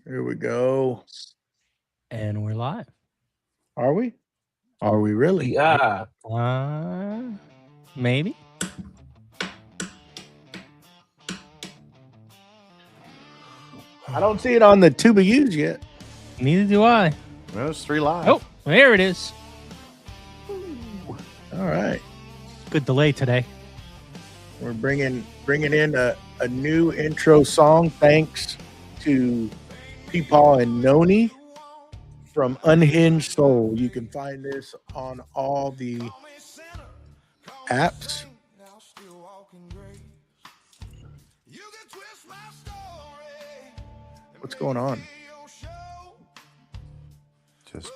Here we go. And we're live. Are we? Are we really? Yeah. Maybe. I don't see it on the tuba use yet. Neither do I. Well, it's 3 live. Oh, there it is. All right. Good delay today. We're bringing in a new intro song thanks to Peepaw and Noni from Unhinged Soul. You can find this on all the apps. What's going on? Just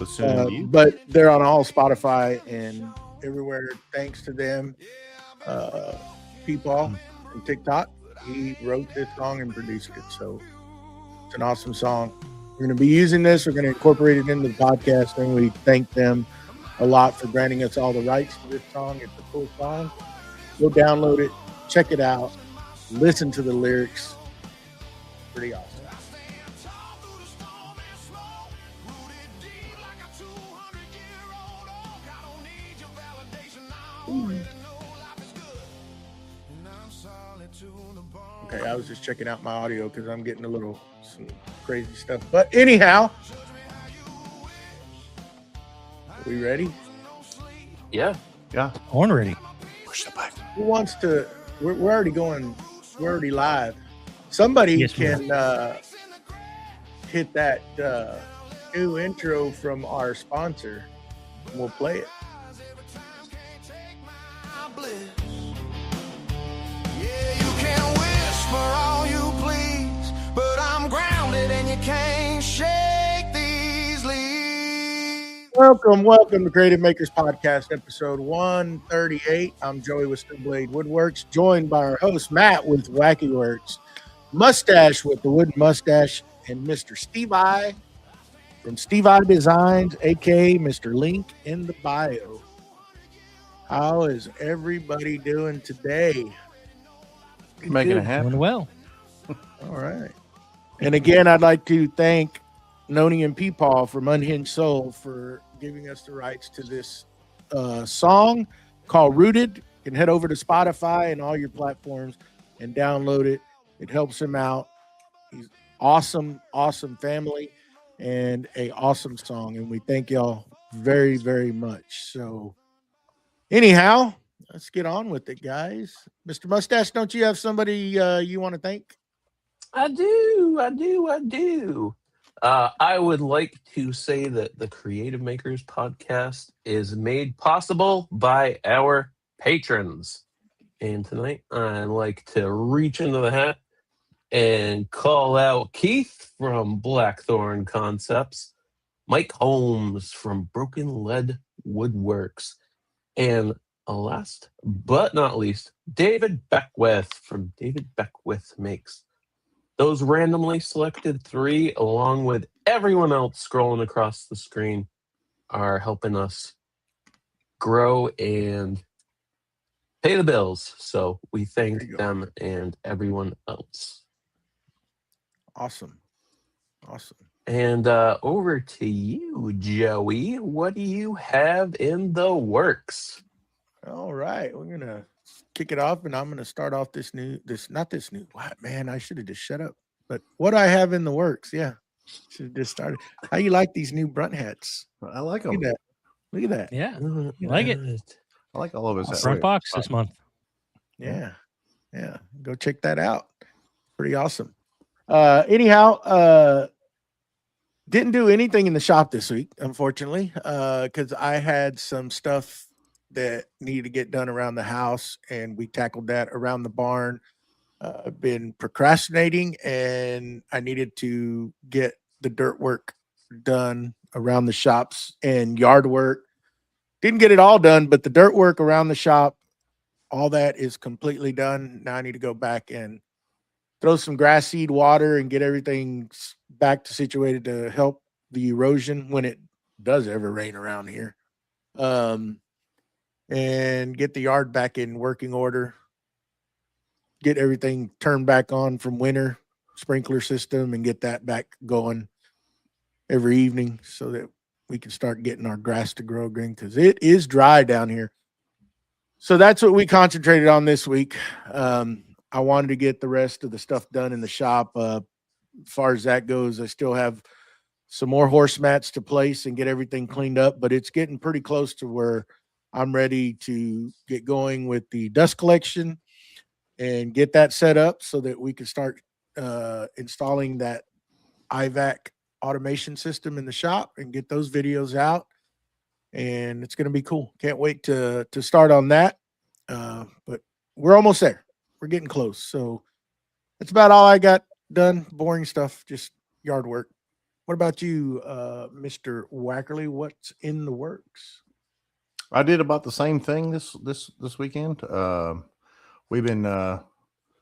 listening to you. But they're on all Spotify and everywhere. Thanks to them. Peepaw from TikTok, he wrote this song and produced it. So it's an awesome song. We're going to be using this. We're going to incorporate it into the podcast, and we thank them a lot for granting us all the rights to this song. It's a cool song. Go download it, check it out, listen to the lyrics. Pretty awesome. Okay, I was just checking out my audio because I'm getting some crazy stuff. But anyhow, are we ready? Yeah. Yeah. Horn ready. Push the button. Who wants to? We're already going. We're already live. Somebody Yes, can hit that new intro from our sponsor, and we'll play it. All you please, but I'm grounded and you can't shake these leaves. Welcome to Creative Makers Podcast, episode 138. I'm Joey with Blade Woodworks, joined by our host Matt with Wacky Works, Mustache with the Wooden Mustache, and Mr. Steve I from Steve I Designs, aka Mr. Link in the bio. How is everybody doing today? Making it happen. Doing well. All right. And again, I'd like to thank Noni and Peepaw from Unhinged Soul for giving us the rights to this song called Rooted. You can head over to Spotify and all your platforms and download it. It helps him out. He's awesome family and a awesome song. And we thank y'all very, very much. So anyhow, let's get on with it, guys. Mr. Mustache, don't you have somebody you want to thank? I do. I would like to say that the Creative Makers podcast is made possible by our patrons. And tonight, I'd like to reach into the hat and call out Keith from Blackthorn Concepts, Mike Holmes from Broken Lead Woodworks, and last but not least, David Beckwith from David Beckwith Makes. Those randomly selected 3, along with everyone else scrolling across the screen, are helping us grow and pay the bills. So we thank them and everyone else. Awesome. And over to you, Joey. What do you have in the works? All right, we're gonna kick it off, and I'm gonna start off what, man, I should have just shut up. But what I have in the works, yeah, should have just started. How you like these new brunt hats? I like them. Look at that. Yeah. You like it? I like all of his Front box this month. Yeah. Go check that out. Pretty awesome. Anyhow, didn't do anything in the shop this week, unfortunately, because I had some stuff that needed to get done around the house, and we tackled that around the barn. I've been procrastinating, and I needed to get the dirt work done around the shops and yard work. Didn't get it all done, but the dirt work around the shop, all that is completely done. Now I need to go back and throw some grass seed water and get everything back to situated to help the erosion when it does ever rain around here. And get the yard back in working order, get everything turned back on from winter. sprinkler system and get that back going every evening so that we can start getting our grass to grow again, because it is dry down here. So that's what we concentrated on this week. I wanted to get the rest of the stuff done in the shop. As far as that goes, I still have some more horse mats to place and get everything cleaned up, but it's getting pretty close to where I'm ready to get going with the dust collection and get that set up so that we can start installing that IVAC automation system in the shop and get those videos out. And it's going to be cool. Can't wait to start on that. But we're almost there. We're getting close. So that's about all I got done. Boring stuff, just yard work. What about you, Mr. Wackerly? What's in the works? I did about the same thing this weekend. We've been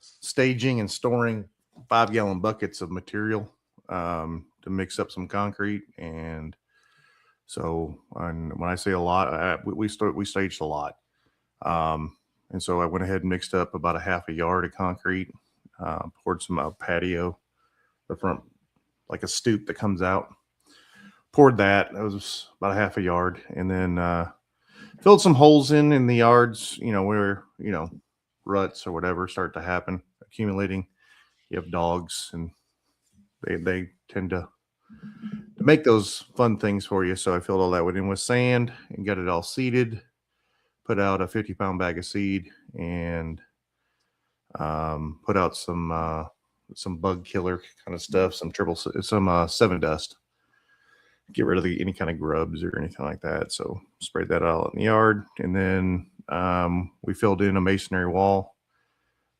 staging and storing 5-gallon buckets of material to mix up some concrete. And so when I say a lot, we staged a lot. And so I went ahead and mixed up about a half a yard of concrete, poured some patio, the front, like a stoop that comes out, poured that. That was about a half a yard. And then filled some holes in the yards, where, ruts or whatever start to happen, accumulating. You have dogs and they tend to make those fun things for you. So I filled all that in with sand and got it all seeded, put out a 50-pound bag of seed, and put out some bug killer kind of stuff, some 7 dust, get rid of any kind of grubs or anything like that. So sprayed that out in the yard. And then we filled in a masonry wall,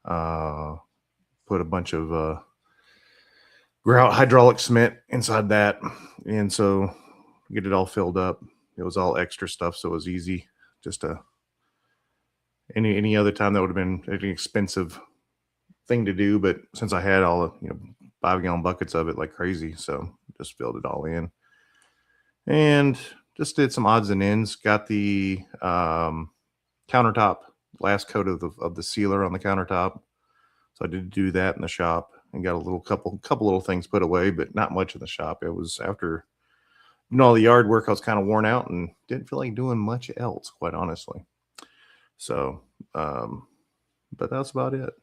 put a bunch of grout hydraulic cement inside that. And so get it all filled up. It was all extra stuff, so it was easy. Just any other time that would have been an expensive thing to do, but since I had all the 5-gallon buckets of it like crazy, so just filled it all in and just did some odds and ends. Got the countertop last coat of the sealer on the countertop, so I did do that in the shop and got a couple little things put away, but not much in the shop. It was after all the yard work, I was kind of worn out and didn't feel like doing much else, quite honestly. So, but that's about it.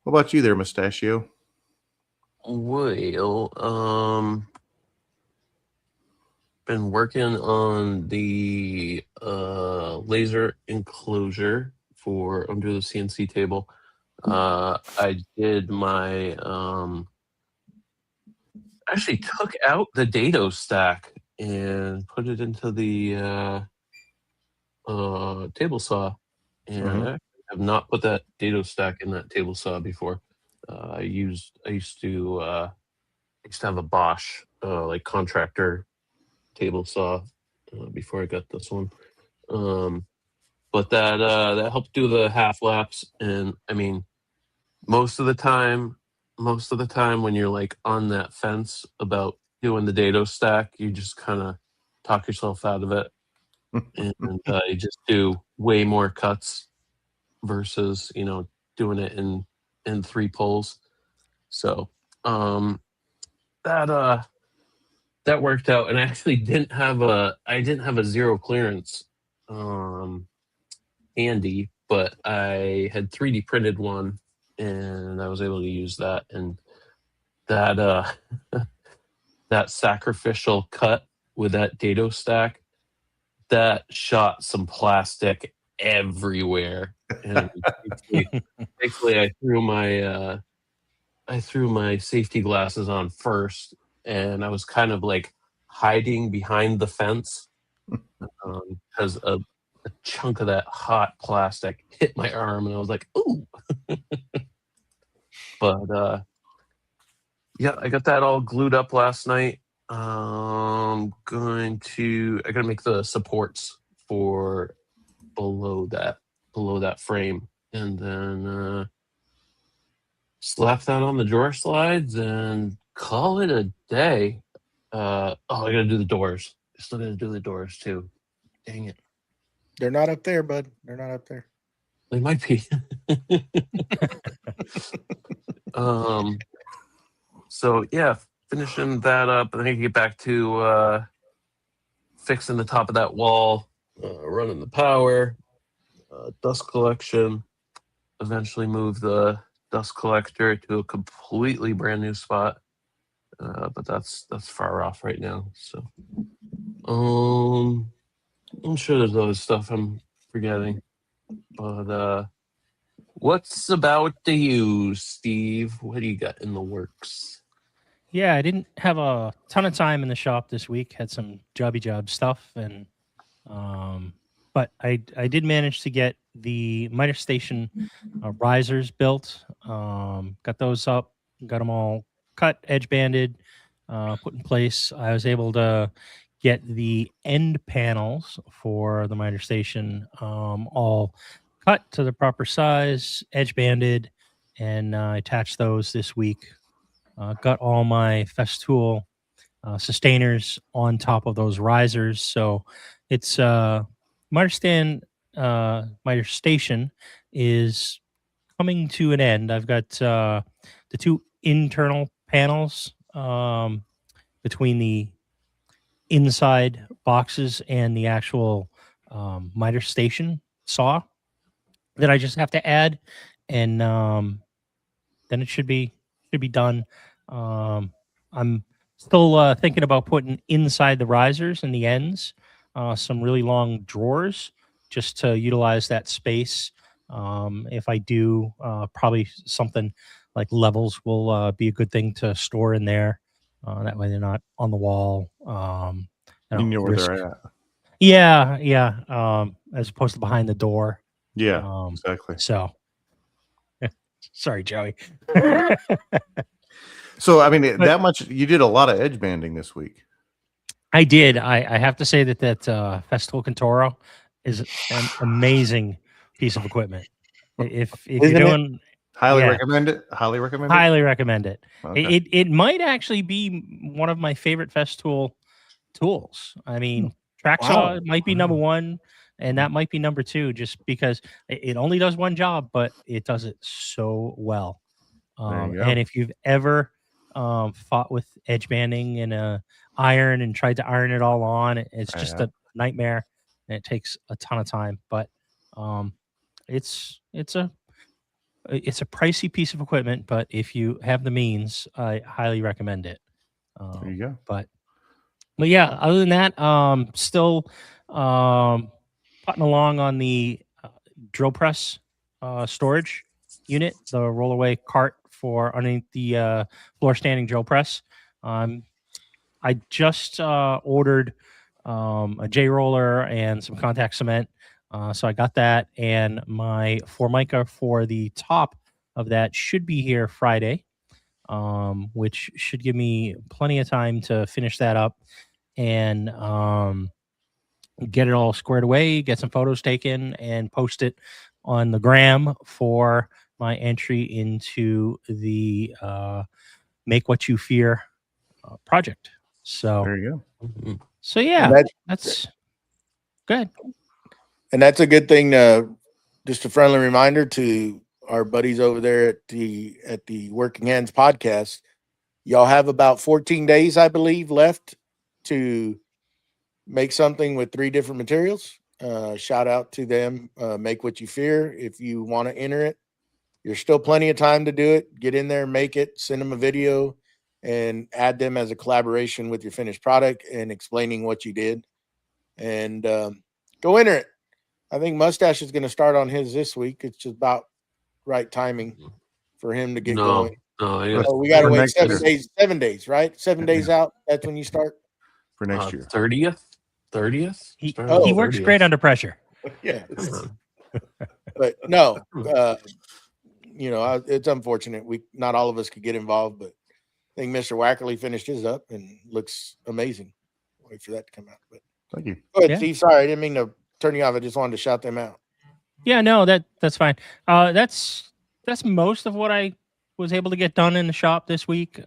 What about you there, Mustachio? Well, been working on the laser enclosure for under the CNC table. I did my actually took out the dado stack and put it into the table saw, and I have not put that dado stack in that table saw before. I used to have a Bosch like contractor table saw before I got this one, but that helped do the half laps. And I mean, most of the time when you're like on that fence about doing the dado stack, you just kind of talk yourself out of it. And you just do way more cuts versus doing it in 3 pulls. So that worked out. And I actually didn't have a zero clearance handy, but I had 3D printed one, and I was able to use that. And that that sacrificial cut with that dado stack, that shot some plastic everywhere. And thankfully I threw my safety glasses on first, and I was kind of like hiding behind the fence because a chunk of that hot plastic hit my arm, and I was like, ooh. But yeah, I got that all glued up last night. I gotta make the supports for below that frame, and then slap that on the drawer slides and call it a day. I gotta do the doors. Still gotta do the doors too. Dang it. They're not up there, bud. They're not up there. They might be. So yeah, finishing that up, and then I can get back to fixing the top of that wall, running the power, dust collection. Eventually move the dust collector to a completely brand new spot, but that's far off right now. So, I'm sure there's other stuff I'm forgetting, but what's about you, Steve? What do you got in the works? Yeah, I didn't have a ton of time in the shop this week. Had some job stuff, and but I did manage to get the miter station risers built. Got those up, got them all cut, edge banded, put in place. I was able to get the end panels for the miter station all cut to the proper size, edge banded, and I attached those this week. Got all my Festool sustainers on top of those risers. So it's miter station is coming to an end. I've got the two internal panels between the inside boxes and the actual miter station saw that I just have to add, and then it should be done. I'm still thinking about putting inside the risers and the ends some really long drawers just to utilize that space. If I do, probably something like levels will be a good thing to store in there. That way they're not on the wall. You know where they're at. Yeah. As opposed to behind the door. Yeah, exactly. So, sorry, Joey. So, I mean, that much, you did a lot of edge banding this week. I did. I have to say that Festool Contoro is an amazing piece of equipment. If you're doing highly recommend it. Highly recommend it. Highly recommend it. Okay. It might actually be one of my favorite Festool tools. I mean, track saw might be number one, and that might be number two, just because it only does one job, but it does it so well. And if you've ever fought with edge banding and a iron and tried to iron it all on, it's just a nightmare, and it takes a ton of time. But it's a pricey piece of equipment, but if you have the means, I highly recommend it. There you go. But yeah, other than that, still putting along on the drill press storage unit, the rollaway cart for underneath the floor standing drill press. I just ordered a J roller and some contact cement. So I got that, and my Formica for the top of that should be here Friday, which should give me plenty of time to finish that up and get it all squared away, get some photos taken, and post it on the gram for my entry into the Make What You Fear project. So there you go. So yeah, that's good. And that's a good thing. Just a friendly reminder to our buddies over there at the Working Hands podcast. Y'all have about 14 days, I believe, left to make something with 3 different materials. Shout out to them. Make What You Fear. If you want to enter it, there's still plenty of time to do it. Get in there, make it, send them a video, and add them as a collaboration with your finished product and explaining what you did. And go enter it. I think Mustache is going to start on his this week. It's just about right timing for him to get going. No, we got to wait 7 days. 7 days, right? 7 days out. That's when you start for next year. 30th. He works great under pressure. Yeah. But no, it's unfortunate. Not all of us could get involved, but I think Mr. Wackerly finished his up and looks amazing. Wait for that to come out. But thank you. Go ahead, Steve. Sorry, I didn't mean to turn you off. I just wanted to shout them out. Yeah, no, that's fine. That's most of what I was able to get done in the shop this week.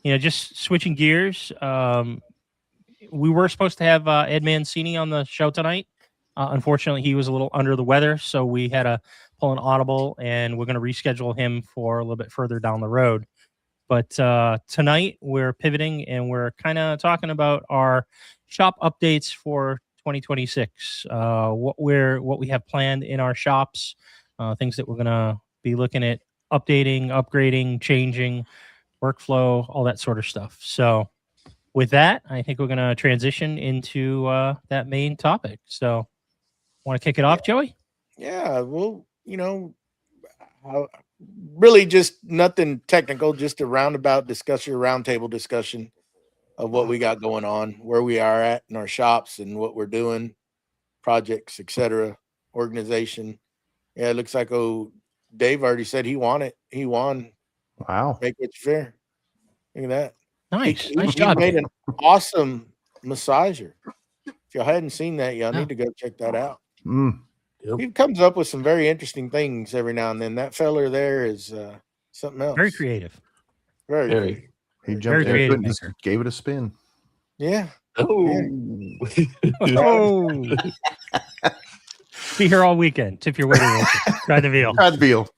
Just switching gears. We were supposed to have Ed Mancini on the show tonight. Unfortunately, he was a little under the weather, so we had to pull an audible, and we're going to reschedule him for a little bit further down the road. But tonight we're pivoting, and we're kind of talking about our shop updates for 2026. What we have planned in our shops, things that we're going to be looking at updating, upgrading, changing, workflow, all that sort of stuff. So with that, I think we're going to transition into that main topic. So want to kick it off, Joey? Yeah, well, really just nothing technical, just a roundabout discussion, roundtable discussion of what we got going on, where we are at in our shops and what we're doing, projects, etc., organization. Yeah, it looks like Dave already said he won it. He won. Wow. Make it fair. Look at that. Nice. He Nice job. made an awesome massager. If y'all hadn't seen that, y'all need to go check that out. Mm. Yep. He comes up with some very interesting things every now and then. That feller there is something else. Very creative. Very. Very. He Very jumped into it creative and just maker. gave it a spin. Yeah. Oh. Oh. Be here all weekend. Tip your waiter. Try the veal. Try the veal.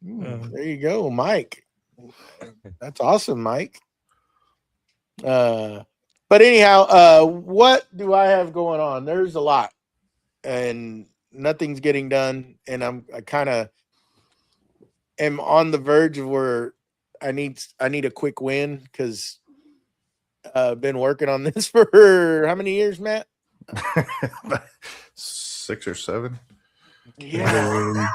There you go, Mike. That's awesome, Mike. But anyhow, what do I have going on? There's a lot, and nothing's getting done. And I kind of am on the verge of where I need a quick win, because I've been working on this for how many years, Matt? 6 or 7. Yeah,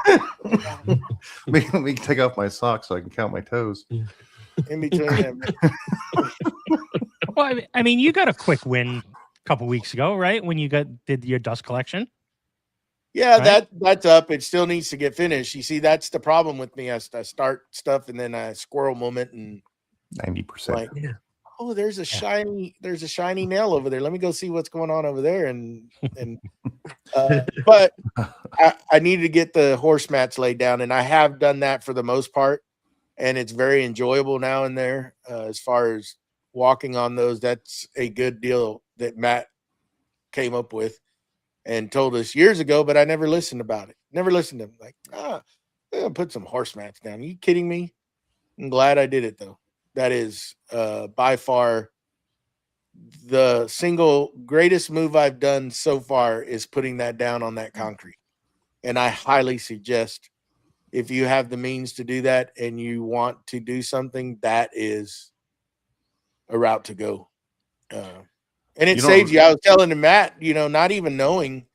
Let me take off my socks so I can count my toes. in between them. Well, I mean, you got a quick win a couple weeks ago, right? When you did your dust collection. Yeah, Right? that's up. It still needs to get finished. You see, that's the problem with me. I start stuff and then I squirrel moment and 90%. like, Yeah. oh, there's a shiny nail over there. Let me go see what's going on over there. But I needed to get the horse mats laid down, and I have done that for the most part, and it's very enjoyable now and there. As far as walking on those, that's a good deal that Matt came up with and told us years ago, but I never listened about it. Never listened to him. Like, I'm gonna put some horse mats down. Are you kidding me? I'm glad I did it though. That is by far the single greatest move I've done so far, is putting that down on that concrete. And I highly suggest, if you have the means to do that and you want to do something, that is a route to go. And it You saves don't- you. I was telling Matt, not even knowing,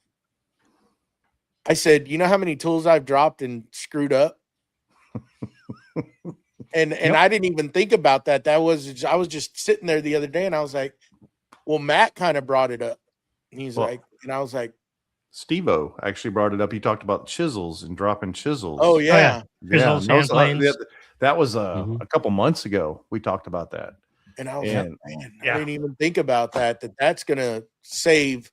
I said, you know how many tools I've dropped and screwed up? And I didn't even think about that. I was just sitting there the other day and I was like, well, Matt kind of brought it up. And he's Well, like, and I was like, Steve-O actually brought it up. He talked about chisels and dropping chisels. oh yeah. Chisels, those- sand planes. that was Mhm. a couple months ago. We talked about that. And I was And- like, man, Yeah. I didn't even think about that's going to save,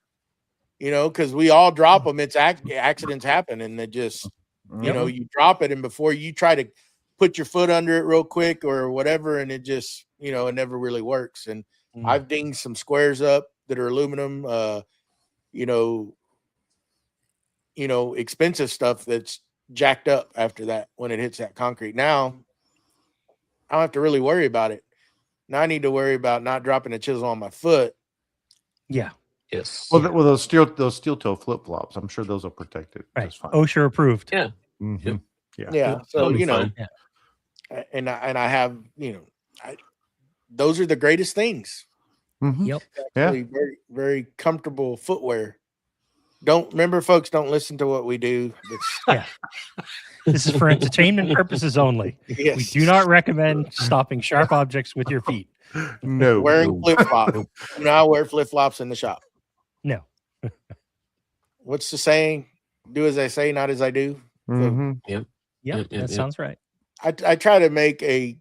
because we all drop them. It's accidents happen, and they just, you drop it, and before you try to put your foot under it real quick or whatever, and it just, it never really works. And Mm. I've dinged some squares up that are aluminum, expensive stuff that's jacked up after that when it hits that concrete. Now I don't have to really worry about it. Now I need to worry about not dropping a chisel on my foot. Yeah. Yes. Well, those steel toe flip flops. I'm sure those are protected. Right. Just fine. OSHA approved. Yeah. Mhm. Yeah. So, That'll be fine. and I have, those are the greatest things. Mhm. Yep. Yeah. Actually, very, very comfortable footwear. Don't listen to what we do. Yeah. This is for entertainment purposes only. Yes. We do not recommend stopping sharp objects with your feet. No. Wearing flip flops. Do not wear flip flops in the shop. No. What's the saying? Do as I say, not as I do. Mhm. Yep. Yeah, That sounds right. I try to make a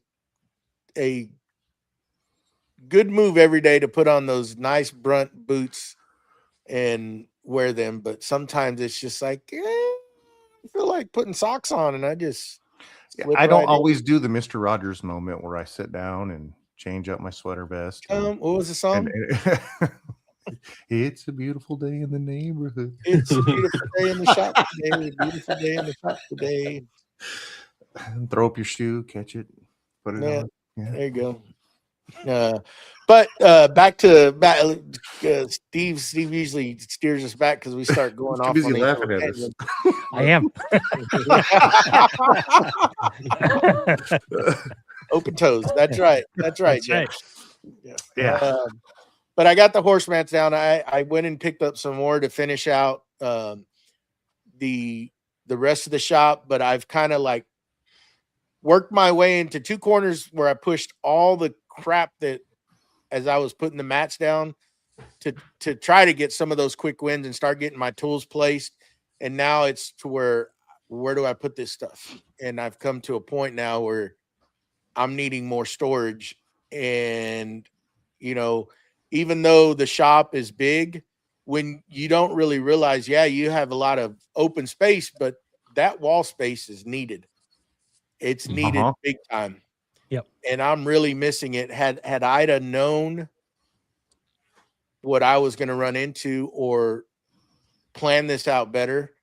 good move every day to put on those nice brunt boots and wear them, but sometimes it's just like, I feel like putting socks on, and I just slip I don't right in. always do the Mr. Rogers moment where I sit down and change up my sweater vest. What was the song? It's a beautiful day in the neighborhood. It's a beautiful day in the shop today. A beautiful day in the shop today. Throw up your shoe, catch it, put it Yeah, on. Yeah. there you go. But back to Steve usually steers us back because we start going Too off busy on these laughing little at us. I am. Open toes. That's right. That's right, That's Jeff. right. Yeah. But I got the horse mats down. I went and picked up some more to finish out the rest of the shop, but I've kind of like worked my way into two corners where I pushed all the crap that as I was putting the mats down to try to get some of those quick wins and start getting my tools placed. And now it's to where do I put this stuff? And I've come to a point now where I'm needing more storage. And, you know, even though the shop is big, when you don't really realize, yeah, you have a lot of open space, but that wall space is needed. It's needed big time. Yep. And I'm really missing it. Had Ida known what I was going to run into or plan this out better,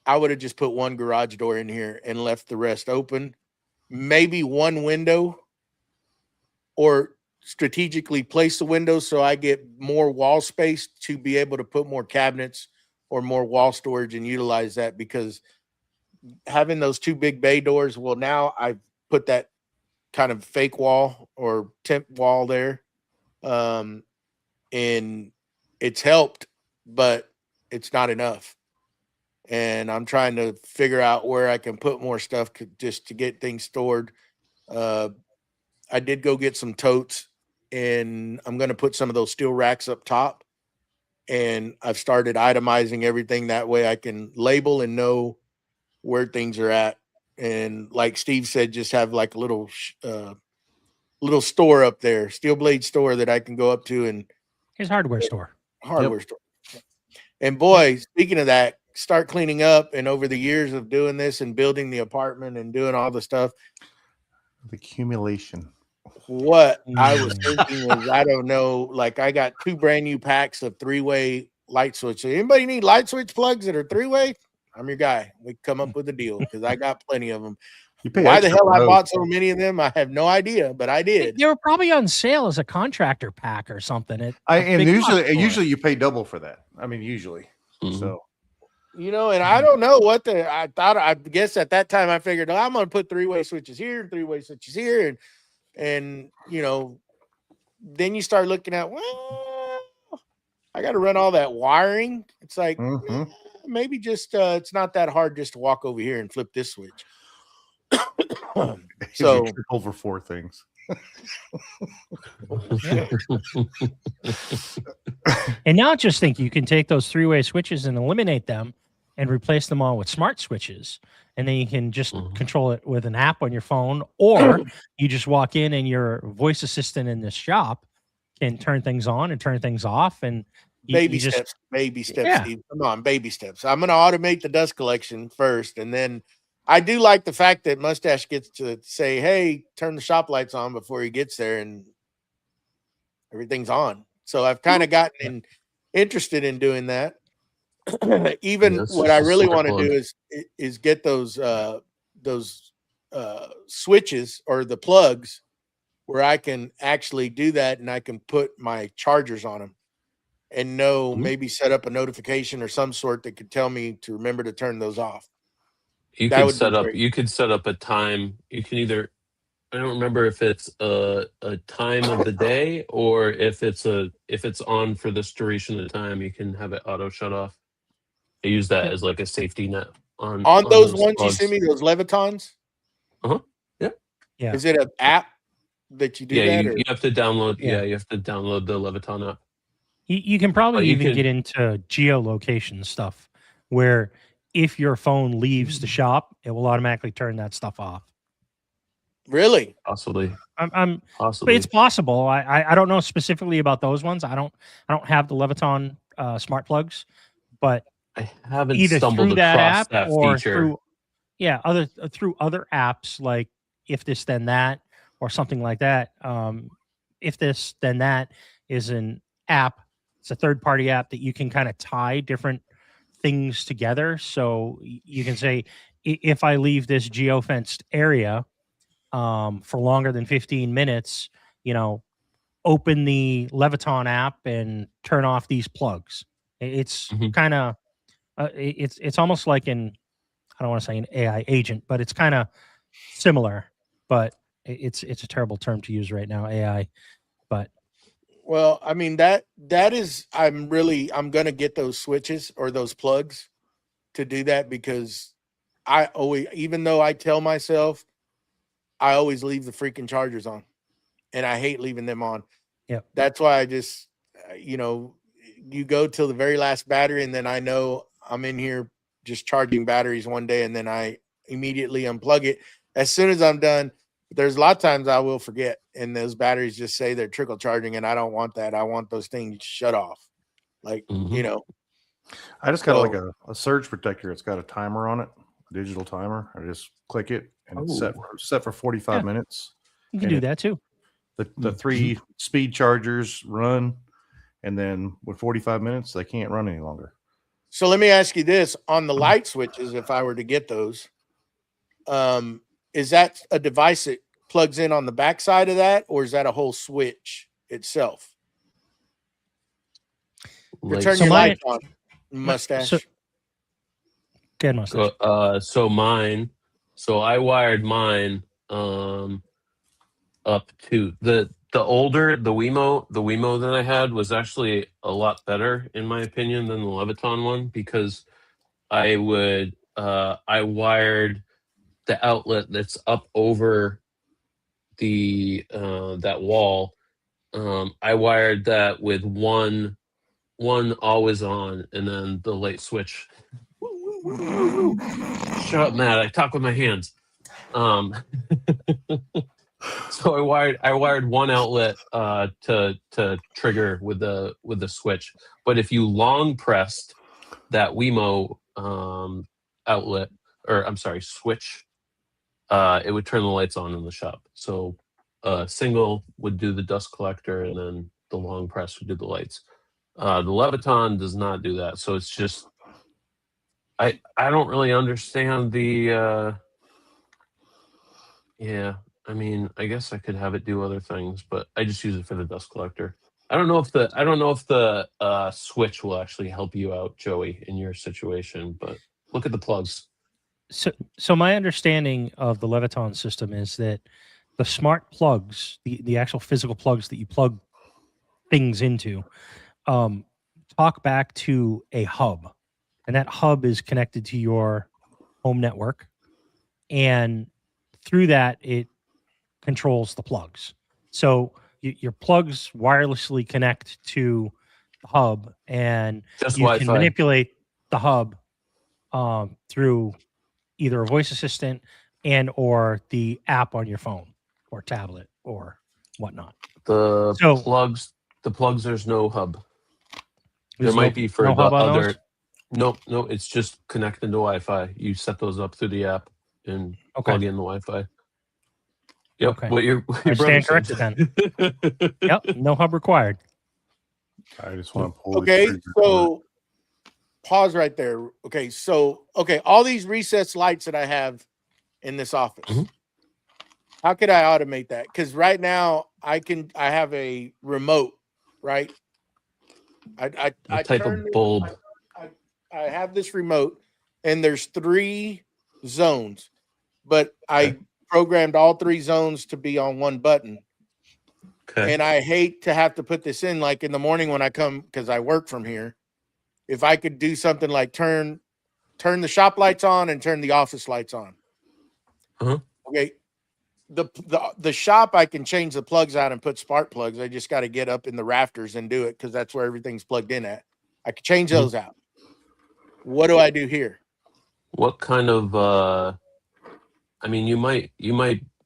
I would have just put one garage door in here and left the rest open. Maybe one window, or strategically place the windows so I get more wall space to be able to put more cabinets or more wall storage and utilize that, because having those two big bay doors, well, now I've put that kind of fake wall or temp wall there. And it's helped, but it's not enough. And I'm trying to figure out where I can put more stuff just to get things stored. I did go get some totes, and I'm going to put some of those steel racks up top. And I've started itemizing everything. That way I can label and know where things are at. And like Steve said, just have like a little store up there, steel blade store that I can go up to, and His hardware store. store. And boy, speaking of that, start cleaning up. And over the years of doing this and building the apartment and doing all the stuff, The accumulation. what I was thinking was, I don't know, like I got 2 brand new packs of 3-way light switches. Anybody need light switch plugs that are 3-way? I'm your guy. We come up with a deal because I got plenty of them. You pay Why the extra hell for I those. bought so many of them, I have no idea, but I did. They were probably on sale as a contractor pack or something. And usually you pay double for that. I mean, usually. So You know, and I don't know what I guess at that time I figured, I'm going to put 3-way switches here, 3-way switches here. And, you know, then you start looking at, well, I got to run all that wiring. It's like, maybe just, it's not that hard just to walk over here and flip this switch. So over 4 things. And now just think, you can take those 3-way switches and eliminate them and replace them all with smart switches. And then you can just control it with an app on your phone, or you just walk in and your voice assistant in this shop can turn things on and turn things off. And baby steps, Yeah. Steve. Come on, baby steps. I'm going to automate the dust collection first. And then I do like the fact that Mustache gets to say, hey, turn the shop lights on before he gets there, and everyth's on. So I've kind of gotten interested in doing that. Even what I really want to do is get those switches or the plugs where I can actually do that, and I can put my chargers on them and know, maybe set up a notification or some sort that could tell me to remember to turn those off. You That could would be set up. great. You could set up a time. You can either. I don't remember if it's a time of the day, or if it's on for this duration of the time. You can have it auto shut off. I use that as like a safety net on those ones plugs. you sent me, those Levitons. Yeah. Is it an app that you do that? You have to download. Yeah, you have to download the Leviton app. You can probably you even can- get into geolocation stuff, where if your phone leaves the shop, it will automatically turn that stuff off. Really? Possibly. But Possibly. it's possible. I don't know specifically about those ones. I don't have the Leviton smart plugs, but I haven't either stumbled through that across app that or feature. through other apps like If This Then That or something like that. If This Then That is an app It's a third-party app that you can kind of tie different things together. So you can say, if I leave this geofenced area for longer than 15 minutes, open the Leviton app and turn off these plugs. It's Mhm. kind of it's almost like I don't want to say an AI agent, but it's kind of similar. But it's a terrible term to use right now, AI. But Well, I mean that is I'm gonna get those switches or those plugs to do that, because I always, even though I tell myself, I always leave the freaking chargers on, and I hate leaving them on. Yep. That's why I just you go till the very last battery, and then I know I'm in here just charging batteries one day, and then I immediately unplug it as soon as I'm done. There's a lot of times I will forget, and those batteries just say they're trickle charging, and I don't want that. I want those things shut off. Like, Mhm. I just got like So- a surge protector. It's got a timer on it, a digital timer. I just click it and it's set for 45 Yeah. minutes. you can And do that too. The 3 speed chargers run, and then with 45 minutes they can't run any longer. So let me ask you this: on the light switches, if I were to get those, is that a device that plugs in on the back side of that, or is that a whole switch itself to Like, turn So your mine- lights on? Mustache. so- Good mustache. so I wired mine up to the older the Wemo that I had was actually a lot better in my opinion than the Leviton one, because I wired the outlet that's up over the that wall. I wired that with one always on, and then the light switch. Shut up, Matt. I talk with my hands. So I wired one outlet to trigger with the switch. But if you long pressed that Wemo outlet, or I'm sorry, switch, it would turn the lights on in the shop. So single would do the dust collector, and then the long press would do the lights. The Leviton does not do that. So it's just I don't really understand the yeah. I mean, I guess I could have it do other things, but I just use it for the dust collector. I don't know if the switch will actually help you out, Joey, in your situation, but look at the plugs. So my understanding of the Leviton system is that the smart plugs, the actual physical plugs that you plug things into, talk back to a hub, and that hub is connected to your home network, and through that it controls the plugs. So your plugs wirelessly connect to the hub, and Just you can Wi-Fi. manipulate the hub through either a voice assistant and or the app on your phone or tablet or whatnot. The So- plugs. There's no hub. There There's might be for no the hub on other. those? No, it's just connecting to Wi-Fi. You set those up through the app and Okay. plug in the Wi-Fi. Yep. Okay. What your I brother stand corrected said. Yep, no hub required. I just want to pull. the Okay, trigger. so pause right there. Okay, all these recessed lights that I have in this office, Mhm. how could I automate that? Because right now I have a remote, right? I What type turn of the- bulb? I have this remote, and there's 3 zones, but I Okay. programmed all 3 zones to be on one button. Okay. And I hate to have to put this in, like in the morning when I come, because I work from here. If I could do something like turn the shop lights on and turn the office lights on. Uh-huh. Okay. The shop, I can change the plugs out and put spark plugs. I just got to get up in the rafters and do it, because that's where everything's plugged in at. I can change those out. What do I do here? What kind of I mean, you might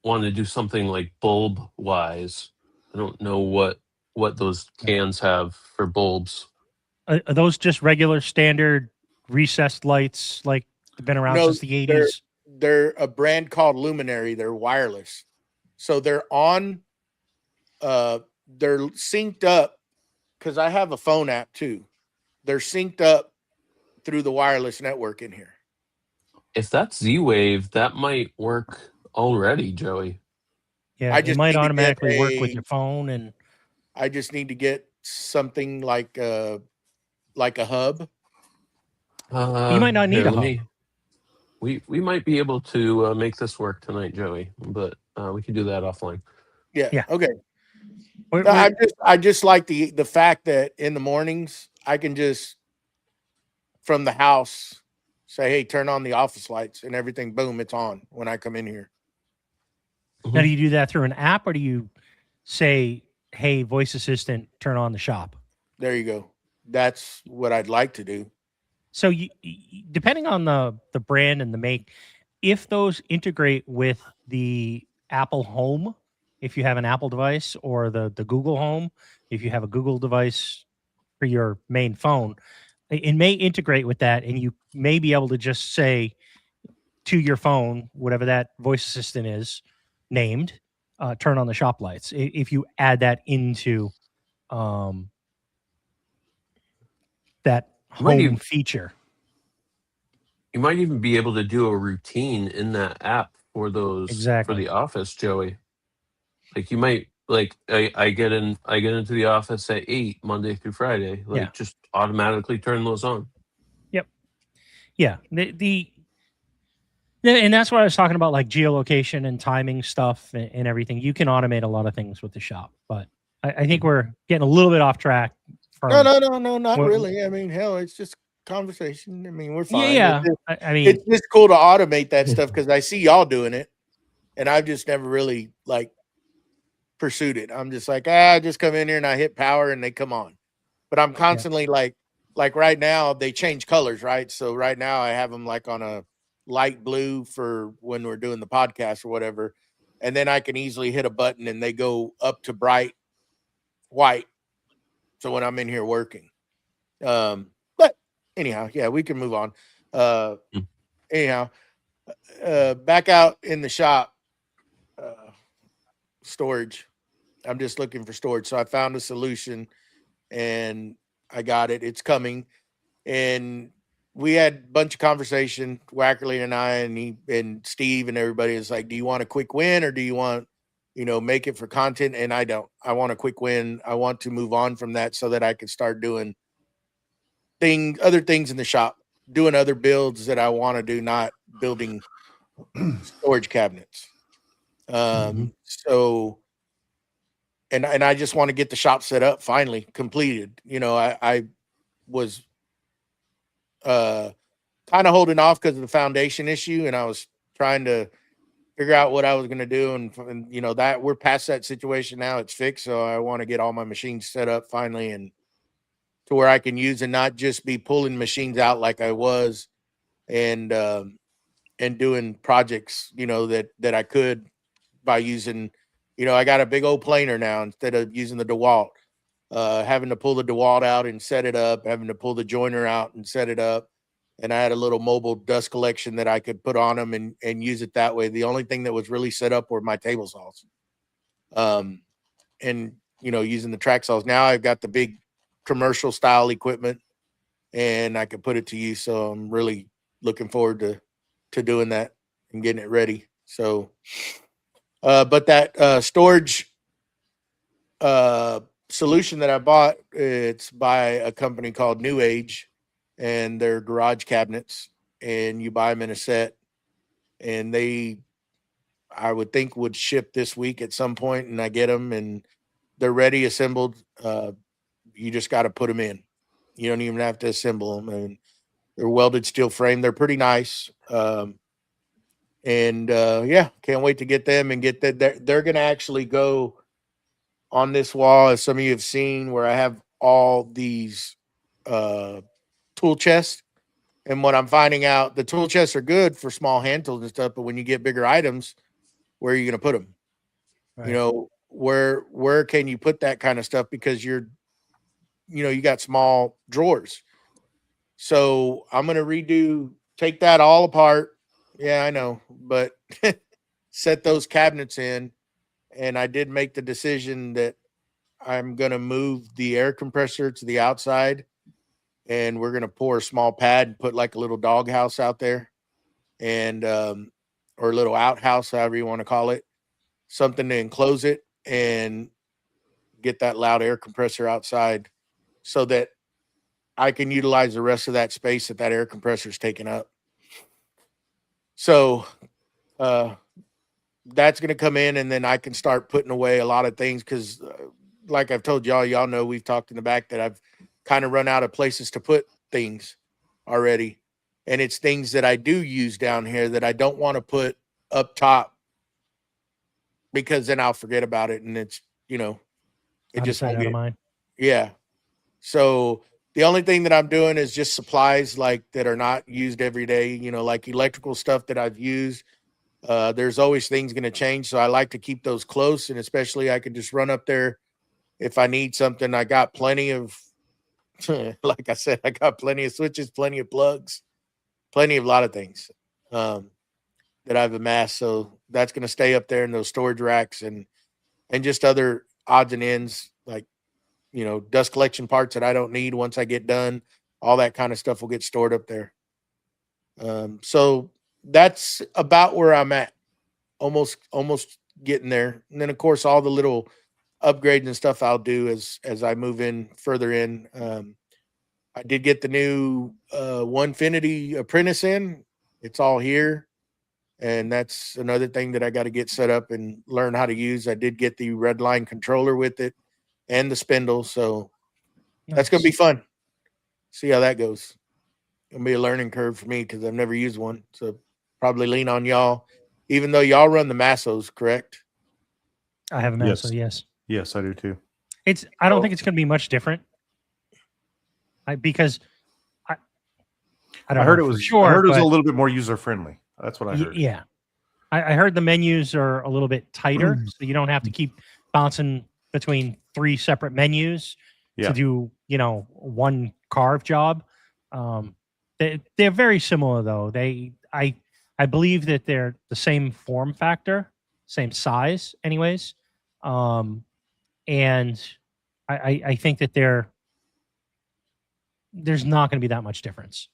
want to do something like bulb wise. I don't know what those cans have for bulbs. Are those just regular standard recessed lights, like they've been around No, since the 80s? They're a brand called Luminary. They're wireless. So they're on, they're synced up because I have a phone app too. They're synced up through the wireless network in here. If that's Z-Wave, that might work already, Joey. Yeah, I it just might need to get automatically work with a- your phone, and I just need to get something like a hub. you might not need Here, a let hub. me. We might be able to make this work tonight, Joey, but we can do that offline. Yeah. Yeah. Okay. We're- No, we're- I just like the fact that in the mornings I can just from the house say, hey, turn on the office lights and everything, boom, it's on when I come in here. Now, do you do that through an app, or do you say, "Hey, voice assistant, turn on the shop"? There you go. That's what I'd like to do. So, depending on the brand and the make, if those integrate with the Apple Home, if you have an Apple device, or the Google Home, if you have a Google device for your main phone, it may integrate with that, and you may be able to just say to your phone, whatever that voice assistant is named, turn on the shop lights. If you add that into um, that You might home even- feature. You might even be able to do a routine in that app for those for Exactly. the office, Joey. Like you might like I get into the office at 8 Monday through Friday. Like Yeah. just automatically turn those on. Yeah. And that's what I was talking about, like geolocation and timing stuff and everything. You can automate a lot of things with the shop, but I think we're getting a little bit off track. No, From, not Well- really. I mean, hell, it's just conversation. I mean, we're fine. Yeah. It's I mean, it's just cool to automate that stuff because I see y'all doing it, and I've just never really like pursued it. I'm just like, I just come in here and I hit power and they come on. But I'm constantly like right now they change colors, right? So right now I have them like on a light blue for when we're doing the podcast or whatever, and then I can easily hit a button and they go up to bright white. So when I'm in here working, but anyhow, yeah, we can move on. Anyhow, back out in the shop, storage. I'm just looking for storage. So I found a solution and I got it. It's coming. And we had a bunch of conversation, Wackerly and I, and he and Steve and everybody is like, do you want a quick win or do you want, make it for content? And I don't. I want a quick win. I want to move on from that so that I can start doing other things in the shop, doing other builds that I want to do, not building storage cabinets. So and I just want to get the shop set up finally completed. I was kind of holding off because of the foundation issue, and I was trying to figure out what I was going to do, and that we're past that situation now. It's fixed, so I want to get all my machines set up finally, and to where I can use and not just be pulling machines out like I was, and doing projects, that I could by using, I got a big old planer now instead of using the DeWalt, having to pull the DeWalt out and set it up, having to pull the joiner out and set it up. And I had a little mobile dust collection that I could put on them and use it that way. The only thing that was really set up were my table saws. And, using the track saws. Now I've got the big commercial style equipment and I can put it to use. So I'm really looking forward to doing that and getting it ready. So, but that storage solution that I bought, it's by a company called New Age, and they're garage cabinets, and you buy them in a set, and I would think would ship this week at some point, and I get them and they're ready assembled. You just got to put them in. You don't even have to assemble them, and they're welded steel frame. They're pretty nice. Yeah, can't wait to get them and get that. They're going to actually go on this wall, as some of you have seen, where I have all these tool chests. And what I'm finding out, the tool chests are good for small hand tools and stuff, but when you get bigger items, where are you going to put them? Right. Where can you put that kind of stuff? Because you got small drawers. So I'm going to take that all apart. Yeah, I know, but set those cabinets in. And I did make the decision that I'm going to move the air compressor to the outside, and we're going to pour a small pad and put like a little doghouse out there, and or a little outhouse, however you want to call it, something to enclose it and get that loud air compressor outside so that I can utilize the rest of that space that air compressor is taking up. So that's going to come in, and then I can start putting away a lot of things because like I've told y'all know, we've talked in the back that I've kind of run out of places to put things already. And it's things that I do use down here that I don't want to put up top because then I'll forget about it. And it's, it Out of just sight, won't out of get, mind. yeah. So the only thing that I'm doing is just supplies like that are not used every day, like electrical stuff that I've used. There's always things going to change. So I like to keep those close, and especially I can just run up there if I need something. I got plenty of, like I said, I got plenty of switches, plenty of plugs, plenty of a lot of things that I've amassed. So that's going to stay up there in those storage racks and just other odds and ends, like, dust collection parts that I don't need once I get done. All that kind of stuff will get stored up there. So that's about where I'm at. Almost getting there. And then of course all the little upgrades and stuff I'll do as I move in further in. I did get the new Onefinity apprentice in. It's all here. And that's another thing that I got to get set up and learn how to use. I did get the red line controller with it and the spindle. So that's going to be fun. See how that goes. It'll be a learning curve for me because I've never used one. So probably lean on y'all, even though y'all run the Massos, correct? I have a Masso, yes. Yes, I do too. I don't think it's going to be much different. Because I heard it was sure. I heard it was a little bit more user friendly. That's what I heard. Yeah, I heard the menus are a little bit tighter, so you don't have to keep bouncing between 3 separate menus to do one carve job. They're very similar though. I believe that they're the same form factor, same size, anyways. And I think that there's not going to be that much difference.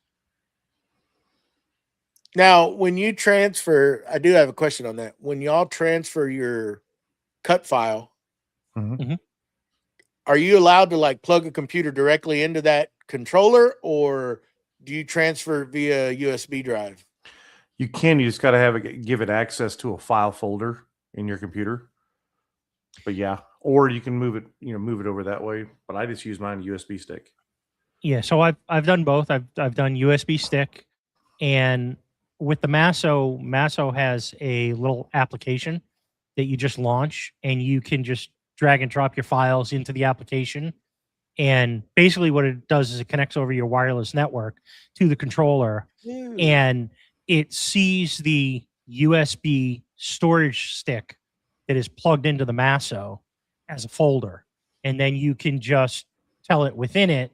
Now, when you transfer, I do have a question on that. When y'all transfer your cut file, are you allowed to like plug a computer directly into that controller, or do you transfer via USB drive? You can. You just got to give it access to a file folder in your computer. But yeah, or you can move it over that way. But I just use mine USB stick. Yeah, so I've done both. I've done USB stick, and with the Masso has a little application that you just launch, and you can just drag and drop your files into the application. And basically what it does is it connects over your wireless network to the controller, and it sees the USB storage stick that is plugged into the Masso as a folder. And then you can just tell it within it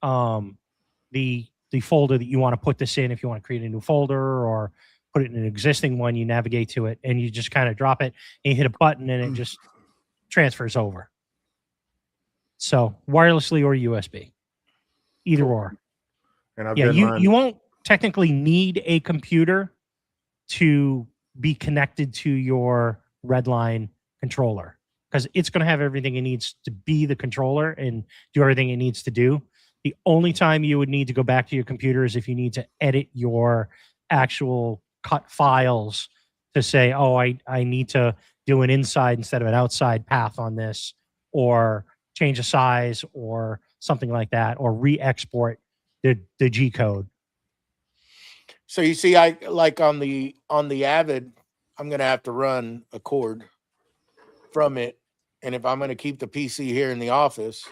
the folder that you want to put this in. If you want to create a new folder or put it in an existing one, you navigate to it and you just kind of drop it and you hit a button and it just transfers over. So wirelessly or USB, either or. And you won't technically need a computer to be connected to your Redline controller because it's going to have everything it needs to be the controller and do everything it needs to do. The only time you would need to go back to your computer is if you need to edit your actual cut files to say, oh, I need to do an inside instead of an outside path on this, or change a size or something like that, or re-export the G code. So you see, I like on the Avid, I'm going to have to run a cord from it. And if I'm going to keep the PC here in the office,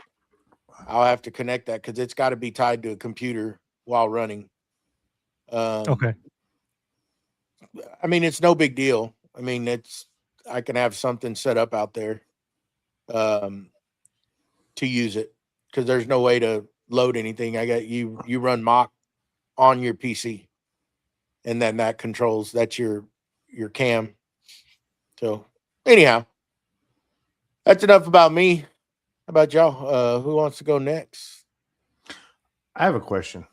I'll have to connect that because it's got to be tied to a computer while running. Okay. I mean, it's no big deal. I mean, I can have something set up out there to use it because there's no way to load anything. I got you run mock on your PC, and then that's your cam. So anyhow, that's enough about me. How about y'all? Who wants to go next? I have a question.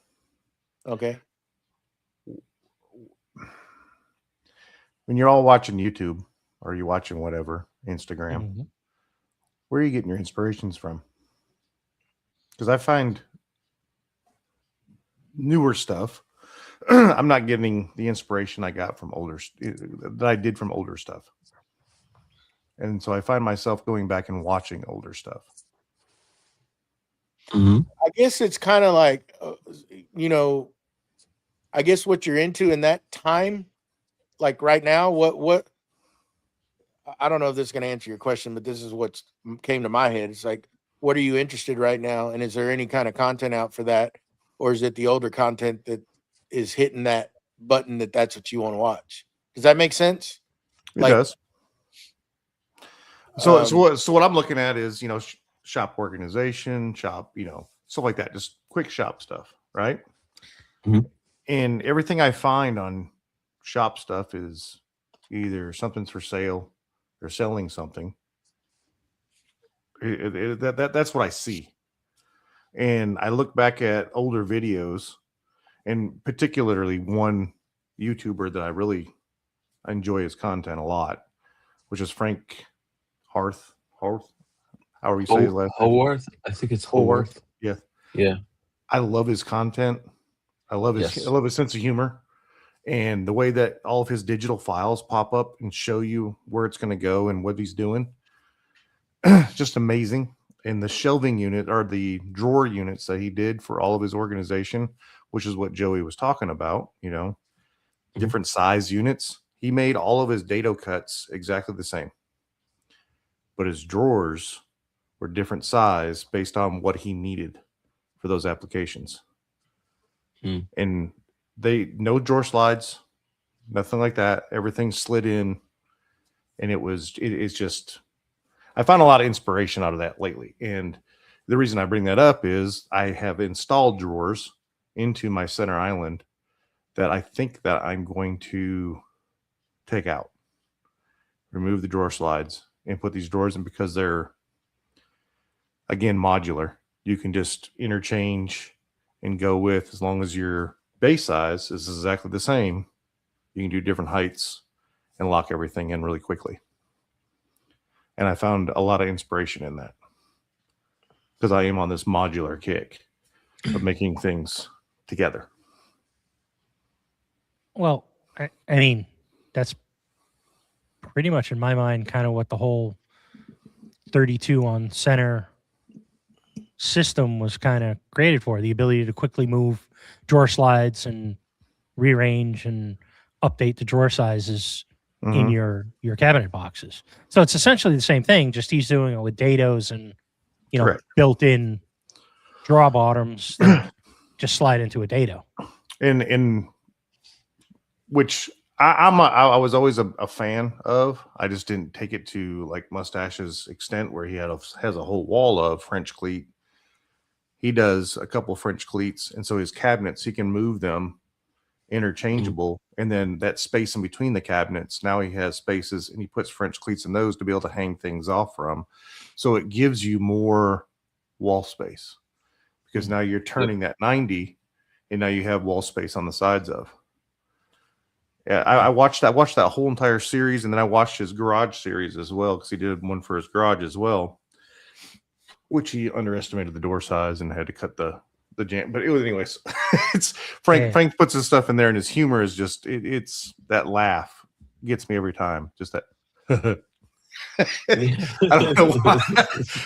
Okay. When you're all watching YouTube or you're watching whatever, Instagram, Mhm. where are you getting your inspirations from? Because I find newer stuff. I'm not getting the inspiration I got from that I did from older stuff. And so I find myself going back and watching older stuff. Mhm. I guess it's kind of like, I guess what you're into in that time, like right now, what, I don't know if this is going to answer your question, but this is what came to my head. It's like, what are you interested right now? And is there any kind of content out for that? Or is it the older content that is hitting that button that's what you want to watch? Does that make sense? It Like, does. So, Um, so what I'm looking at is, shop organization, shop, stuff like that. Just quick shop stuff, right? Mhm. And everything I find on shop stuff is either something's for sale, they're selling something. That's what I see. And I look back at older videos, and particularly one YouTuber that I really enjoy his content a lot, which is Frank Harth. However you say his last name. Haworth. I think it's Haworth. Haworth. Yeah. Yeah. I love his content. I love his sense of humor, and the way that all of his digital files pop up and show you where it's going to go and what he's doing. Just amazing. And the shelving unit or the drawer units that he did for all of his organization, which is what Joey was talking about, different size units. He made all of his dado cuts exactly the same, but his drawers were different size based on what he needed for those applications. And no drawer slides, nothing like that. Everything slid in, and it's just, I found a lot of inspiration out of that lately. And the reason I bring that up is I have installed drawers into my center island that I think that I'm going to take out, remove the drawer slides, and put these drawers in, because they're, again, modular. You can just interchange and go with, as long as your base size is exactly the same, you can do different heights and lock everything in really quickly. And I found a lot of inspiration in that, because I am on this modular kick of making things together. Well, I mean, that's pretty much in my mind kind of what the whole 32 on center system was kind of created for, the ability to quickly move drawer slides and rearrange and update the drawer sizes in your cabinet boxes. So it's essentially the same thing, just he's doing it with dados and Correct. built-in drawer bottoms that just slide into a dado. In which I was always a fan of. I just didn't take it to like Mustache's extent, where he has a whole wall of French cleat. He does a couple of French cleats, and so his cabinets, he can move them interchangeable, and then that space in between the cabinets, now he has spaces, and he puts French cleats in those to be able to hang things off from. So it gives you more wall space, because now you're turning that 90, and now you have wall space on the sides of. Yeah, I watched that whole entire series, and then I watched his garage series as well, because he did one for his garage as well, which he underestimated the door size and had to cut the jam. But it was, anyways, it's Frank. Yeah. Frank puts his stuff in there, and his humor is just it's that laugh gets me every time. Just that. I don't know why,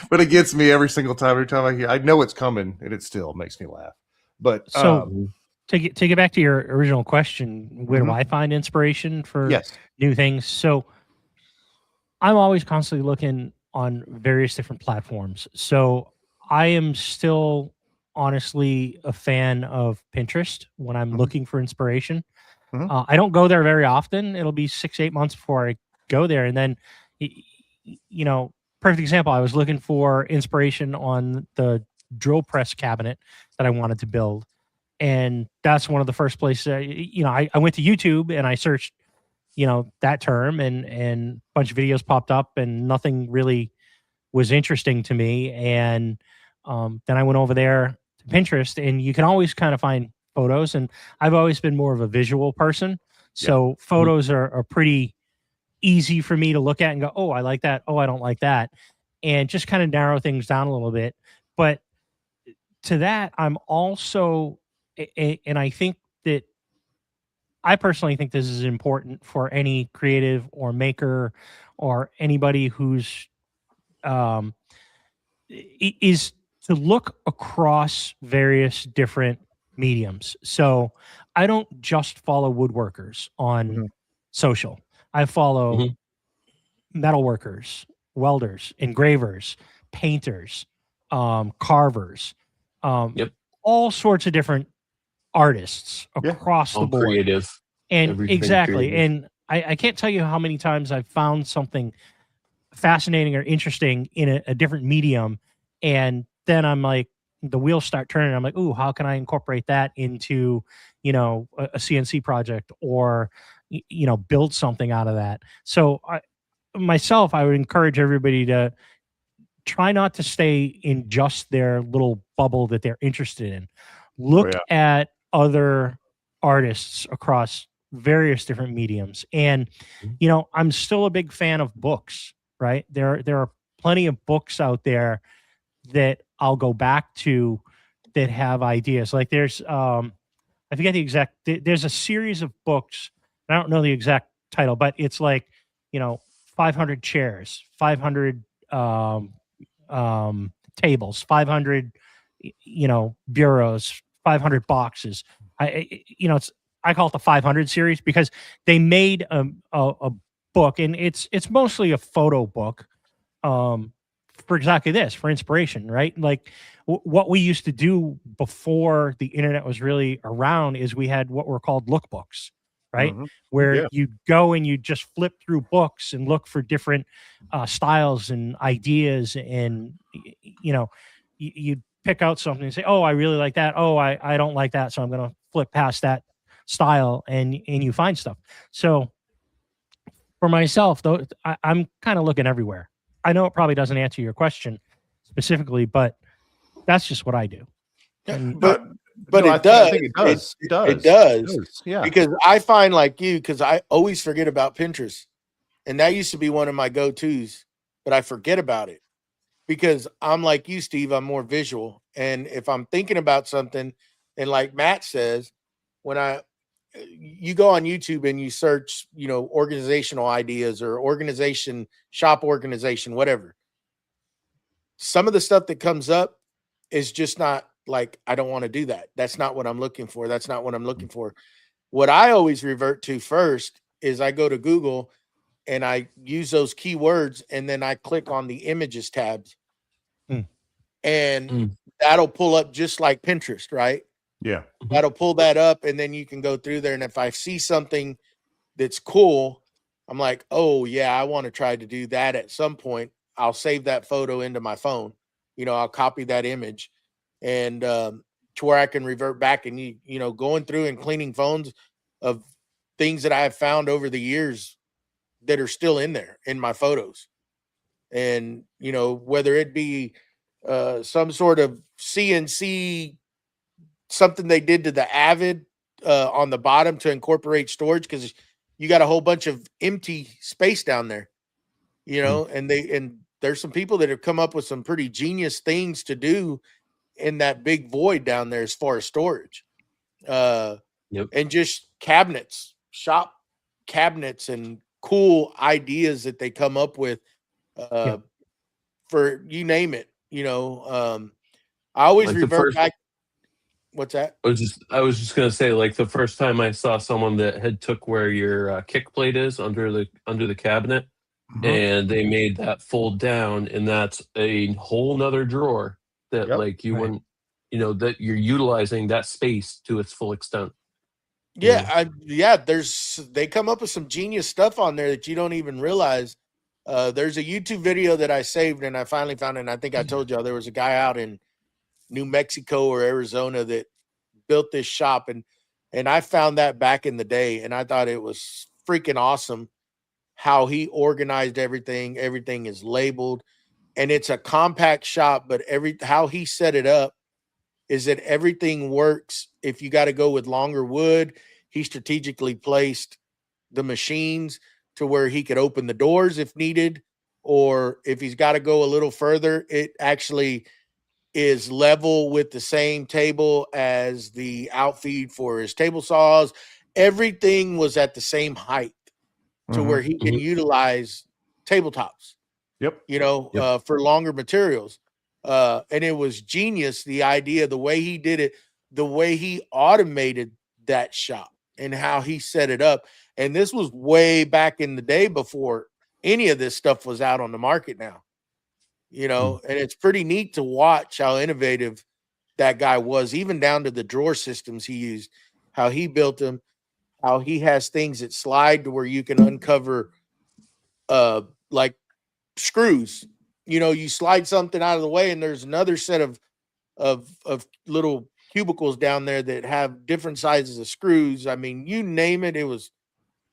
but it gets me every single time. Every time I hear, I know it's coming, and it still makes me laugh. But so to get back to your original question, where do I find inspiration for new things? So I'm always constantly looking on various different platforms. So I am still honestly a fan of Pinterest when I'm looking for inspiration. I don't go there very often. It'll be 6-8 months before I go there. And then, perfect example, I was looking for inspiration on the drill press cabinet that I wanted to build. And that's one of the first places, I went to YouTube and I searched, that term, and a bunch of videos popped up, and nothing really was interesting to me. And then I went over there to Pinterest, and you can always kind of find photos. And I've always been more of a visual person. So photos are pretty easy for me to look at and go, oh, I like that. Oh, I don't like that. And just kind of narrow things down a little bit. But to that, I'm also, and I think that I personally think this is important for any creative or maker or anybody who's is to look across various different mediums. So I don't just follow woodworkers on social. I follow metalworkers, welders, engravers, painters, carvers, all sorts of different artists across the board. Creative. And Everything exactly. creative. And I can't tell you how many times I've found something fascinating or interesting in a different medium. And then I'm like, the wheels start turning. I'm like, ooh, how can I incorporate that into, a CNC project or, build something out of that? So I would encourage everybody to try not to stay in just their little bubble that they're interested in. Look at other artists across various different mediums. And, I'm still a big fan of books, right? There are plenty of books out there that I'll go back to that have ideas. Like there's, I forget the exact, there's a series of books. I don't know the exact title, but it's like, 500 chairs, 500 tables, 500, bureaus, 500 boxes. I call it the 500 series because they made a book, and it's mostly a photo book for exactly this, for inspiration, right? Like what we used to do before the internet was really around is we had what were called lookbooks, right? Where you go and you just flip through books and look for different styles and ideas, and you pick out something and say, oh, I really like that. Oh, I don't like that, so I'm going to flip past that style, and you find stuff. So for myself, though, I'm kind of looking everywhere. I know it probably doesn't answer your question specifically, but that's just what I do. And, But I think it does. It does. Yeah. Because I find, like you, because I always forget about Pinterest. And that used to be one of my go-tos, but I forget about it because I'm like you, Steve, I'm more visual. And if I'm thinking about something, and like Matt says, when you go on YouTube and you search, organizational ideas or shop organization, whatever. Some of the stuff that comes up is just not like, I don't want to do that. That's not what I'm looking for. That's not what I'm looking for. What I always revert to first is I go to Google and I use those keywords, and then I click on the images tabs, and that'll pull up just like Pinterest, right? Yeah. That'll pull that up, and then you can go through there. And if I see something that's cool, I'm like, oh yeah, I want to try to do that at some point. I'll save that photo into my phone. I'll copy that image, and to where I can revert back and, going through and cleaning phones of things that I have found over the years that are still in there in my photos. And, whether it be some sort of CNC, something they did to the Avid on the bottom to incorporate storage, because you got a whole bunch of empty space down there, and there's some people that have come up with some pretty genius things to do in that big void down there as far as storage. And just shop cabinets, and cool ideas that they come up with for you name it. I always Like revert back. What's that? I was just gonna say, like the first time I saw someone that had took where your kick plate is under the cabinet, and they made that fold down, and that's a whole nother drawer that like you wouldn't, that you're utilizing that space to its full extent. Yeah, they come up with some genius stuff on there that you don't even realize. There's a YouTube video that I saved, and I finally found it. And I think I told y'all there was a guy out in New Mexico or Arizona that built this shop, and I found that back in the day, and I thought it was freaking awesome how he organized everything. Everything is labeled. and it's a compact shop, but how he set it up is that everything works. If you got to go with longer wood, he strategically placed the machines to where he could open the doors if needed, or if he's got to go a little further, it actually is level with the same table as the outfeed for his table saws. Everything was at the same height to where he can utilize tabletops, Yep. for longer materials. And it was genius, the idea, the way he did it, the way he automated that shop and how he set it up. And this was way back in the day before any of this stuff was out on the market now, and it's pretty neat to watch how innovative that guy was, even down to the drawer systems he used, how he built them, how he has things that slide to where you can uncover like screws. You slide something out of the way and there's another set of little cubicles down there that have different sizes of screws. I mean, you name it,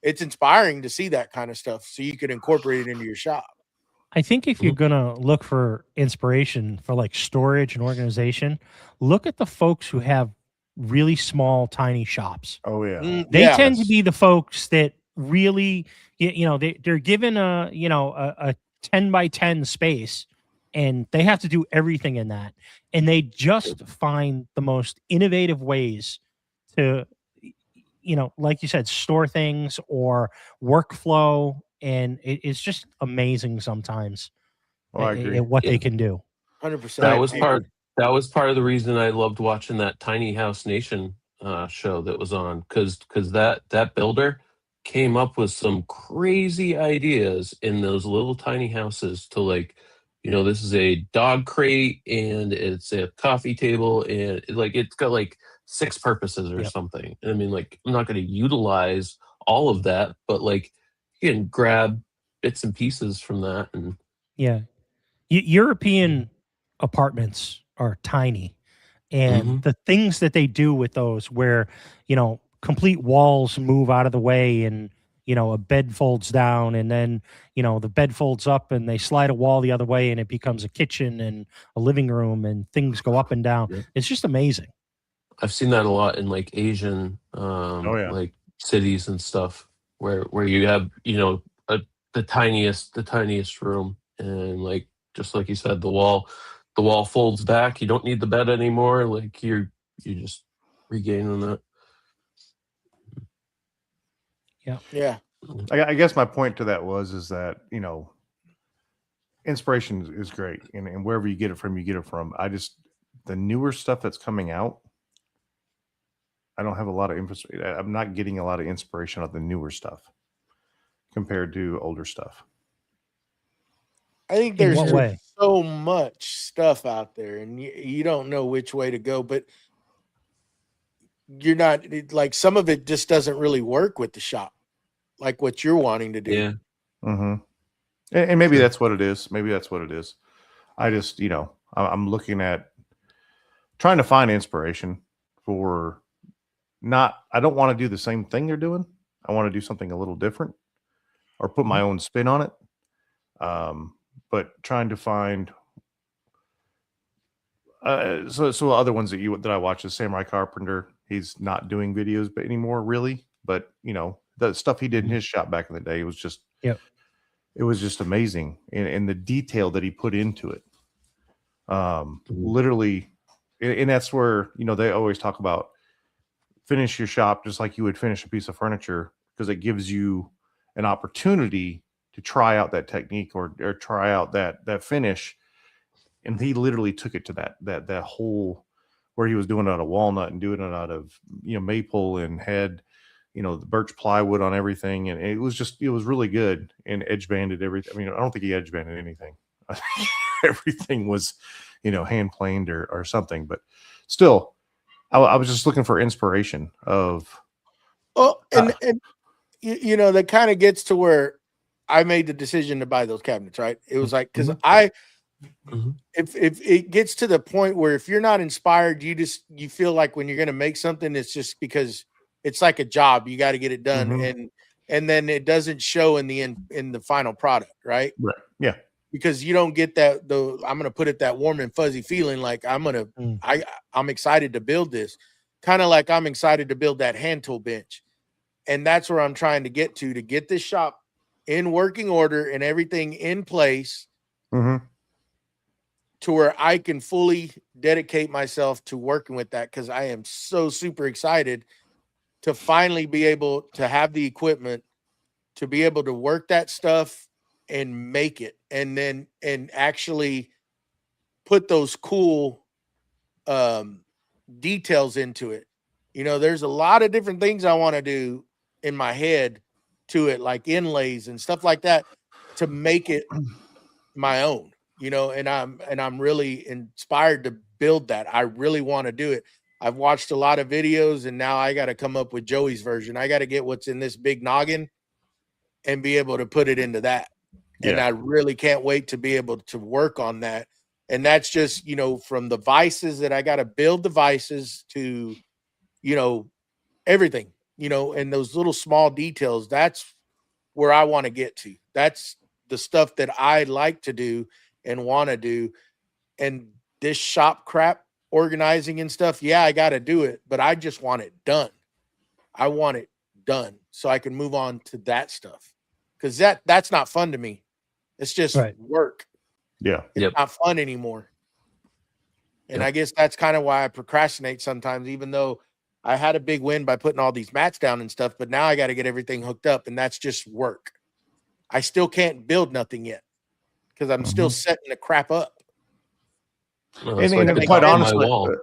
it's inspiring to see that kind of stuff so you can incorporate it into your shop. I think if you're going to look for inspiration for like storage and organization, look at the folks who have really small, tiny shops. Oh yeah. They tend to be the folks that really, they're given a 10 by 10 space and they have to do everything in that. And they just find the most innovative ways to, like you said, store things or workflow. And it's just amazing sometimes I agree. at what they can do. 100%. That was part of the reason I loved watching that Tiny House Nation show that was on, because that builder came up with some crazy ideas in those little tiny houses to, like, this is a dog crate and it's a coffee table and it's got like 6 purposes or something. And I mean, like, I'm not going to utilize all of that, but like you can grab bits and pieces from that. And European apartments are tiny, and the things that they do with those where, complete walls move out of the way and, a bed folds down and then, the bed folds up and they slide a wall the other way and it becomes a kitchen and a living room and things go up and down. Yeah. It's just amazing. I've seen that a lot in like Asian, like cities and stuff where you have, the tiniest room, and like, just like you said, the wall folds back. You don't need the bed anymore. Like you just regaining that. Yeah. I guess my point to that is that, inspiration is great, and wherever you get it from, the newer stuff that's coming out, I don't have a lot of I'm not getting a lot of inspiration on the newer stuff compared to older stuff. I think there's so much stuff out there, and you don't know which way to go, but you're not, like, some of it just doesn't really work with the shop, like what you're wanting to do. Yeah. And maybe that's what it is. I just, I'm looking at trying to find inspiration for I don't want to do the same thing they're doing. I want to do something a little different or put my own spin on it. But trying to find so other ones that I watch is Samurai Carpenter. He's not doing videos anymore, really. But the stuff he did in his shop back in the day was just it was just amazing, and the detail that he put into it. Literally, and that's where they always talk about finish your shop just like you would finish a piece of furniture, because it gives you an opportunity to try out that technique or try out that finish. And he literally took it to that whole, where he was doing it out of walnut and doing it out of maple, and had the birch plywood on everything, and it was really good, and edge banded everything. I mean, I don't think he edge banded anything. Everything was hand planed or something, but still, I was just looking for inspiration of. Oh, and that kind of gets to where I made the decision to buy those cabinets, right? It was like, because if it gets to the point where if you're not inspired, you feel like when you're going to make something, it's just because it's like a job. You got to get it done. And then it doesn't show in the final product, right? Right. Yeah. because you don't get that I'm gonna put it that warm and fuzzy feeling like I'm excited to build this, kind of like I'm excited to build that hand tool bench, and that's where I'm trying to get this shop in working order and everything in place Mm-hmm. to where I can fully dedicate myself to working with that, because I am so super excited to finally be able to have the equipment to be able to work that stuff and make it, and actually put those cool details into it. There's a lot of different things I want to do in my head to it, like inlays and stuff like that, to make it my own, and I'm really inspired to build that. I really want to do it. I've watched a lot of videos, and now I got to come up with Joey's version. I got to get what's in this big noggin and be able to put it into that. And I really can't wait to be able to work on that. And that's just, from the vices that I got to build the vices to, everything, and those little small details. That's where I want to get to. That's the stuff that I like to do and want to do. And this shop crap, organizing and stuff, I got to do it, but I just want it done. I want it done so I can move on to that stuff, because that's not fun to me. It's just work. Yeah. It's not fun anymore. And I guess that's kind of why I procrastinate sometimes, even though I had a big win by putting all these mats down and stuff, but now I got to get everything hooked up, and that's just work. I still can't build nothing yet because I'm still setting the crap up. Well, And like quite my honestly, wall.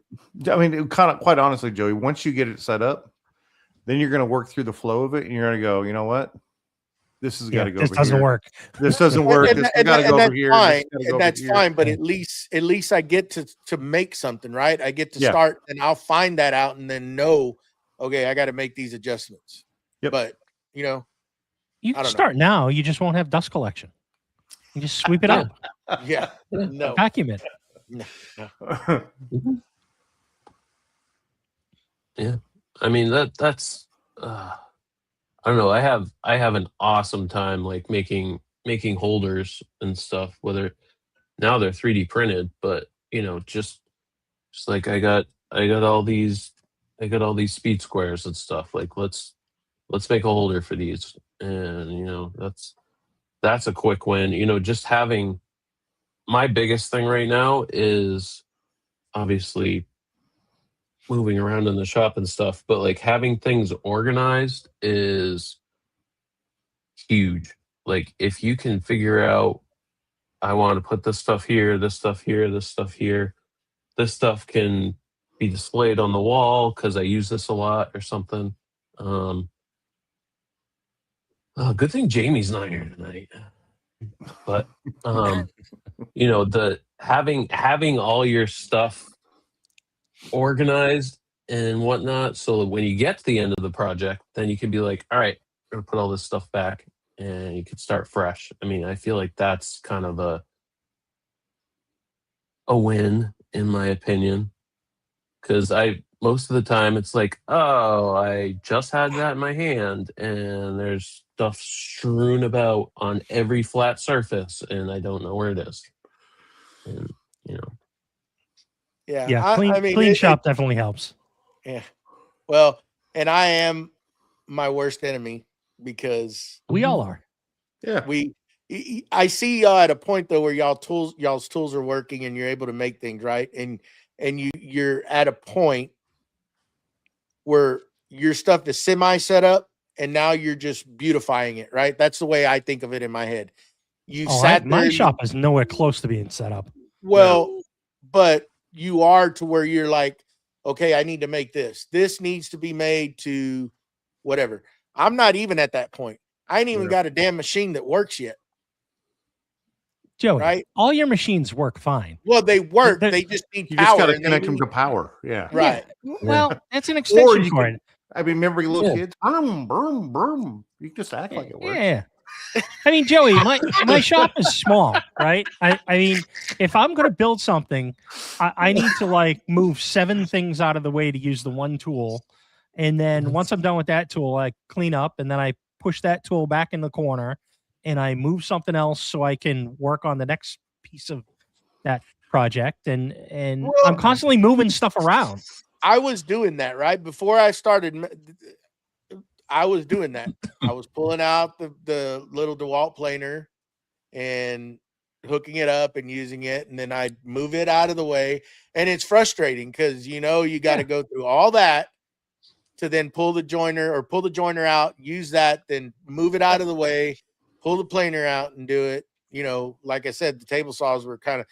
quite honestly, Joey, once you get it set up, then you're going to work through the flow of it, and you're going to go, you know what? This has got to go. This doesn't work. This doesn't work. This has got to go over here. And that's fine. But at least I get to make something, right? I get to start, and I'll find that out, and then know, okay, I got to make these adjustments. Yep. But you can start now. You just won't have dust collection. You just sweep it up. Yeah. No. Vacuum it. No. Yeah. I mean, that's I don't know. I have an awesome time like making holders and stuff, whether now they're 3D printed, but just like I got all these speed squares and stuff. Like let's make a holder for these. And that's a quick win. Just having, my biggest thing right now is obviously moving around in the shop and stuff, but like having things organized is huge. Like if you can figure out, I want to put this stuff here, this stuff here, this stuff here, this stuff can be displayed on the wall because I use this a lot or something. Good thing Jamie's not here tonight. But the having all your stuff organized and whatnot, so that when you get to the end of the project, then you can be like, all right, I'm gonna put all this stuff back, and you can start fresh. I mean, I feel like that's kind of a win in my opinion, because most of the time it's like, oh, I just had that in my hand, and there's stuff strewn about on every flat surface, and I don't know where it is. And Yeah. Clean shop definitely helps. Yeah. Well, and I am my worst enemy because we all are. Yeah. I see y'all at a point though where y'all's tools are working and you're able to make things, right? And you're at a point where your stuff is semi set up and now you're just beautifying it, right? That's the way I think of it in my head. My shop is nowhere close to being set up. Well, but you are to where you're like, okay, I need to make this. This needs to be made to whatever. I'm not even at that point. I ain't even got a damn machine that works yet. Joey, right? All your machines work fine. Well, they work. They just need You power. just got to connect them to power. Yeah. Right. Yeah. Well, that's an extension for it. I mean, remember you little kids? Boom, boom, boom. You just act like it works. Yeah. I mean, Joey, my shop is small, right? I mean, if I'm going to build something, I need to like move 7 things out of the way to use the one tool. And then once I'm done with that tool, I clean up and then I push that tool back in the corner and I move something else so I can work on the next piece of that project. And I'm Well- constantly moving stuff around. I was doing that right before I started. I was doing that. I was pulling out the little DeWalt planer and hooking it up and using it, and then I move it out of the way. And it's frustrating because you got to go through all that to then pull the joiner out, use that, then move it out of the way, pull the planer out and do it. Like I said, the table saws were kind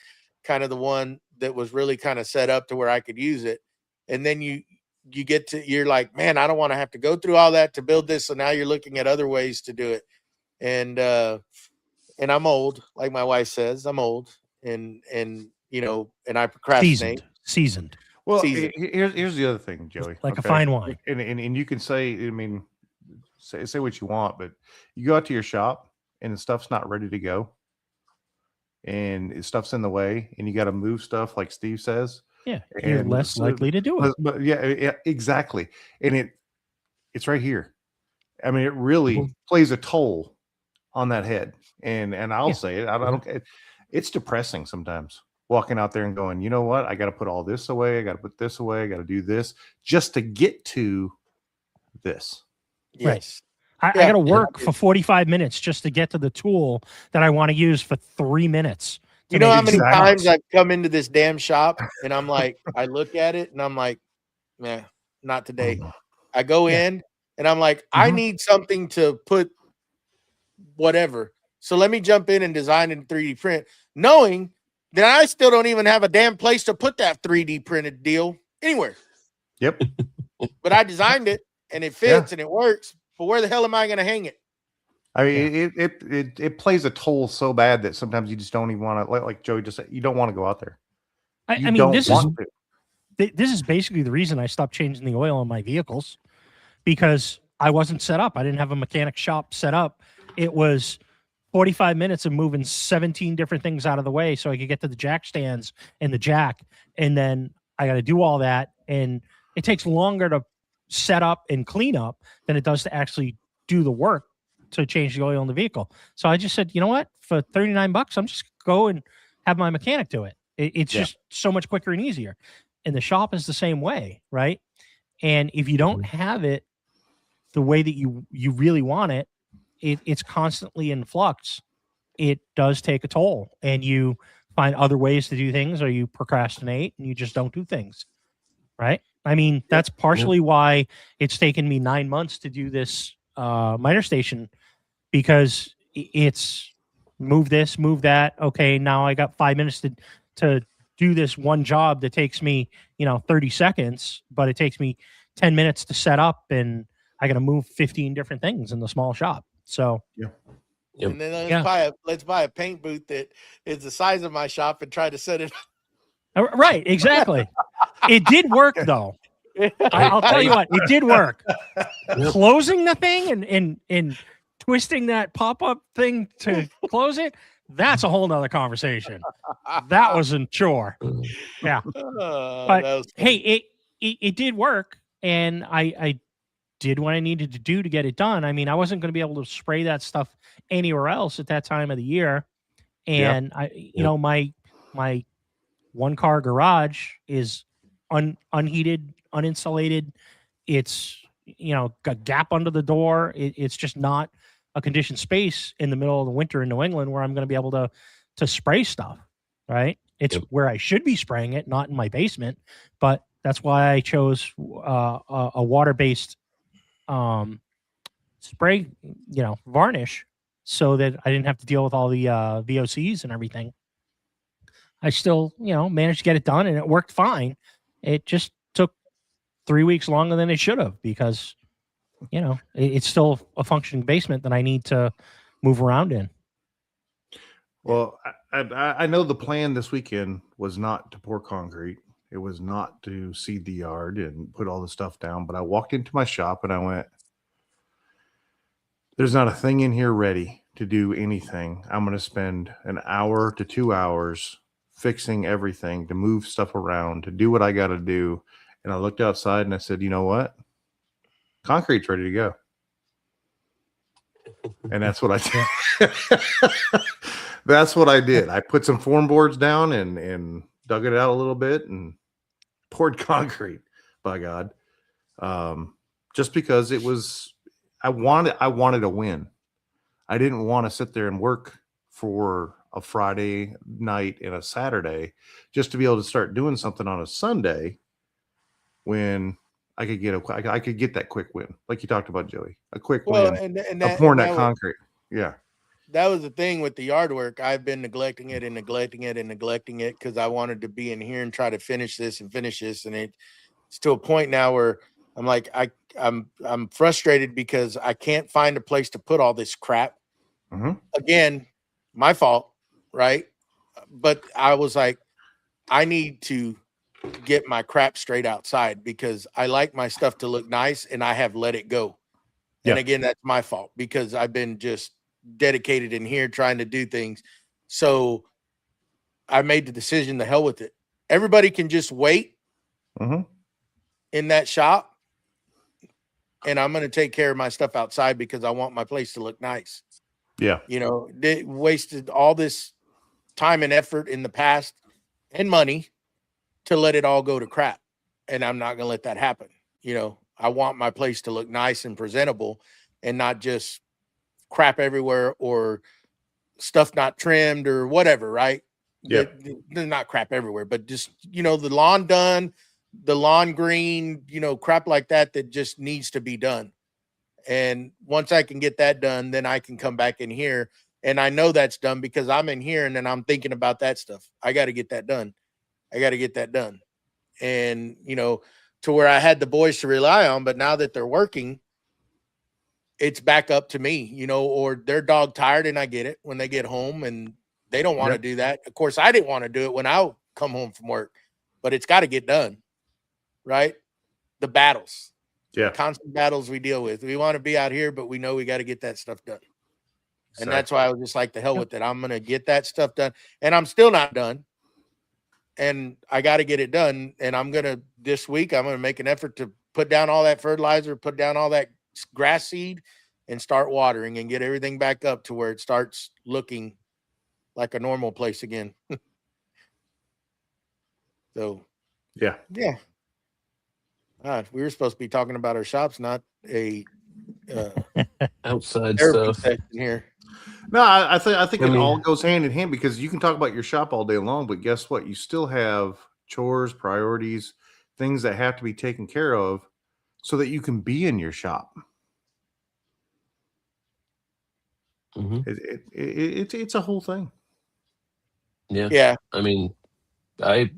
of the one that was really kind of set up to where I could use it. And then you're like, man, I don't want to have to go through all that to build this. So now you're looking at other ways to do it. And I'm old, like my wife says, I'm old and I procrastinate. Seasoned. Well, Season. here's the other thing, Joey. Like a fine wine. And you can say, I mean, say what you want, but you go out to your shop and the stuff's not ready to go, and stuff's in the way, and you got to move stuff, like Steve says. Yeah, you're And less likely to do it. But yeah, exactly. And it's right here. I mean, it really plays a toll on that head. And I'll say it. I don't. It's depressing sometimes walking out there and going, you know what? I got to put all this away. I got to put this away. I got to do this just to get to this. Yes. I got to work for 45 minutes just to get to the tool that I want to use for 3 minutes. You know how many Exactly. times I've come into this damn shop and I'm like, I look at it and I'm like, nah, not today. I go in and I'm like, I need something to put whatever. So let me jump in and design in 3D print, knowing that I still don't even have a damn place to put that 3D printed deal anywhere. Yep. But I designed it and it fits and it works. But where the hell am I going to hang it? I mean, it plays a toll so bad that sometimes you just don't even want to, like Joey just said, you don't want to go out there. I mean, don't this want to. this is basically the reason I stopped changing the oil on my vehicles, because I wasn't set up. I didn't have a mechanic shop set up. It was 45 minutes of moving 17 different things out of the way so I could get to the jack stands and the jack. And then I got to do all that. And it takes longer to set up and clean up than it does to actually do the work to change the oil in the vehicle. So I just said, you know what, for $39, I'm just go and have my mechanic do it. It's just so much quicker and easier. And the shop is the same way, right? And if you don't have it the way that you really want it, it's constantly in flux. It does take a toll, and you find other ways to do things, or you procrastinate and you just don't do things, right? I mean, that's partially why it's taken me 9 months to do this miter station, because it's move this, move that. Okay, now I got 5 minutes to do this one job that takes me 30 seconds, but it takes me 10 minutes to set up, and I got to move 15 different things in the small shop. So And then let's buy a paint booth that is the size of my shop and try to set it up. Right, exactly. It did work though. I'll tell you what, it did work. Closing the thing and twisting that pop-up thing to close it, that's a whole nother conversation. That wasn't chore. Yeah. But hey, it did work, and I did what I needed to do to get it done. I mean, I wasn't going to be able to spray that stuff anywhere else at that time of the year. And my one car garage is unheated, uninsulated. It's, got gap under the door. It's just not a conditioned space in the middle of the winter in New England where I'm going to be able to spray stuff. Right. It's where I should be spraying it, not in my basement, but that's why I chose a water-based spray, varnish, so that I didn't have to deal with all the VOCs and everything. I still, managed to get it done, and it worked fine. It just took 3 weeks longer than it should have, because, it's still a functioning basement that I need to move around in. Well, I know the plan this weekend was not to pour concrete. It was not to seed the yard and put all the stuff down. But I walked into my shop and I went, there's not a thing in here ready to do anything. I'm going to spend an hour to 2 hours fixing everything, to move stuff around, to do what I got to do. And I looked outside and I said, you know what? Concrete's ready to go. And that's what I did. That's what I did. I put some form boards down and dug it out a little bit and poured concrete, by God. Just because it was, I wanted a win. I didn't want to sit there and work for a Friday night and a Saturday just to be able to start doing something on a Sunday when I could get that quick win, like you talked about, Joey. A quick Well, win and of pouring that concrete. That was the thing with the yard work. I've been neglecting it because I wanted to be in here and try to finish this, and it's to a point now where I'm like, I'm frustrated because I can't find a place to put all this crap. Again, my fault, right? But I was like, I need to get my crap straight outside because I like my stuff to look nice and I have let it go. And again, that's my fault because I've been just dedicated in here trying to do things. So I made the decision, the hell with it. Everybody can just wait in that shop. And I'm going to take care of my stuff outside because I want my place to look nice. Yeah. You know, they wasted all this time and effort in the past and money to let it all go to crap. And I'm not going to let that happen. You know, I want my place to look nice and presentable and not just crap everywhere or stuff not trimmed or whatever, right? Yeah. Not crap everywhere, but just, you know, the lawn done, the lawn green, you know, crap like that just needs to be done. And once I can get that done, then I can come back in here. And I know that's done because I'm in here and then I'm thinking about that stuff. I got to get that done. And, you know, to where I had the boys to rely on, but now that they're working, it's back up to me, you know, or they're dog tired, and I get it when they get home and they don't want to do that. Of course, I didn't want to do it when I come home from work, but it's got to get done, right? The battles, constant battles we deal with. We want to be out here, but we know we got to get that stuff done. And that's why I was just like, the hell with it. I'm going to get that stuff done, and I'm still not done. And I got to get it done. And this week, I'm going to make an effort to put down all that fertilizer, put down all that grass seed, and start watering and get everything back up to where it starts looking like a normal place again. So, yeah. We were supposed to be talking about our shops, not a outside stuff here. No, I think it all goes hand in hand because you can talk about your shop all day long, but guess what? You still have chores, priorities, things that have to be taken care of so that you can be in your shop. It's a whole thing. Yeah. I mean, I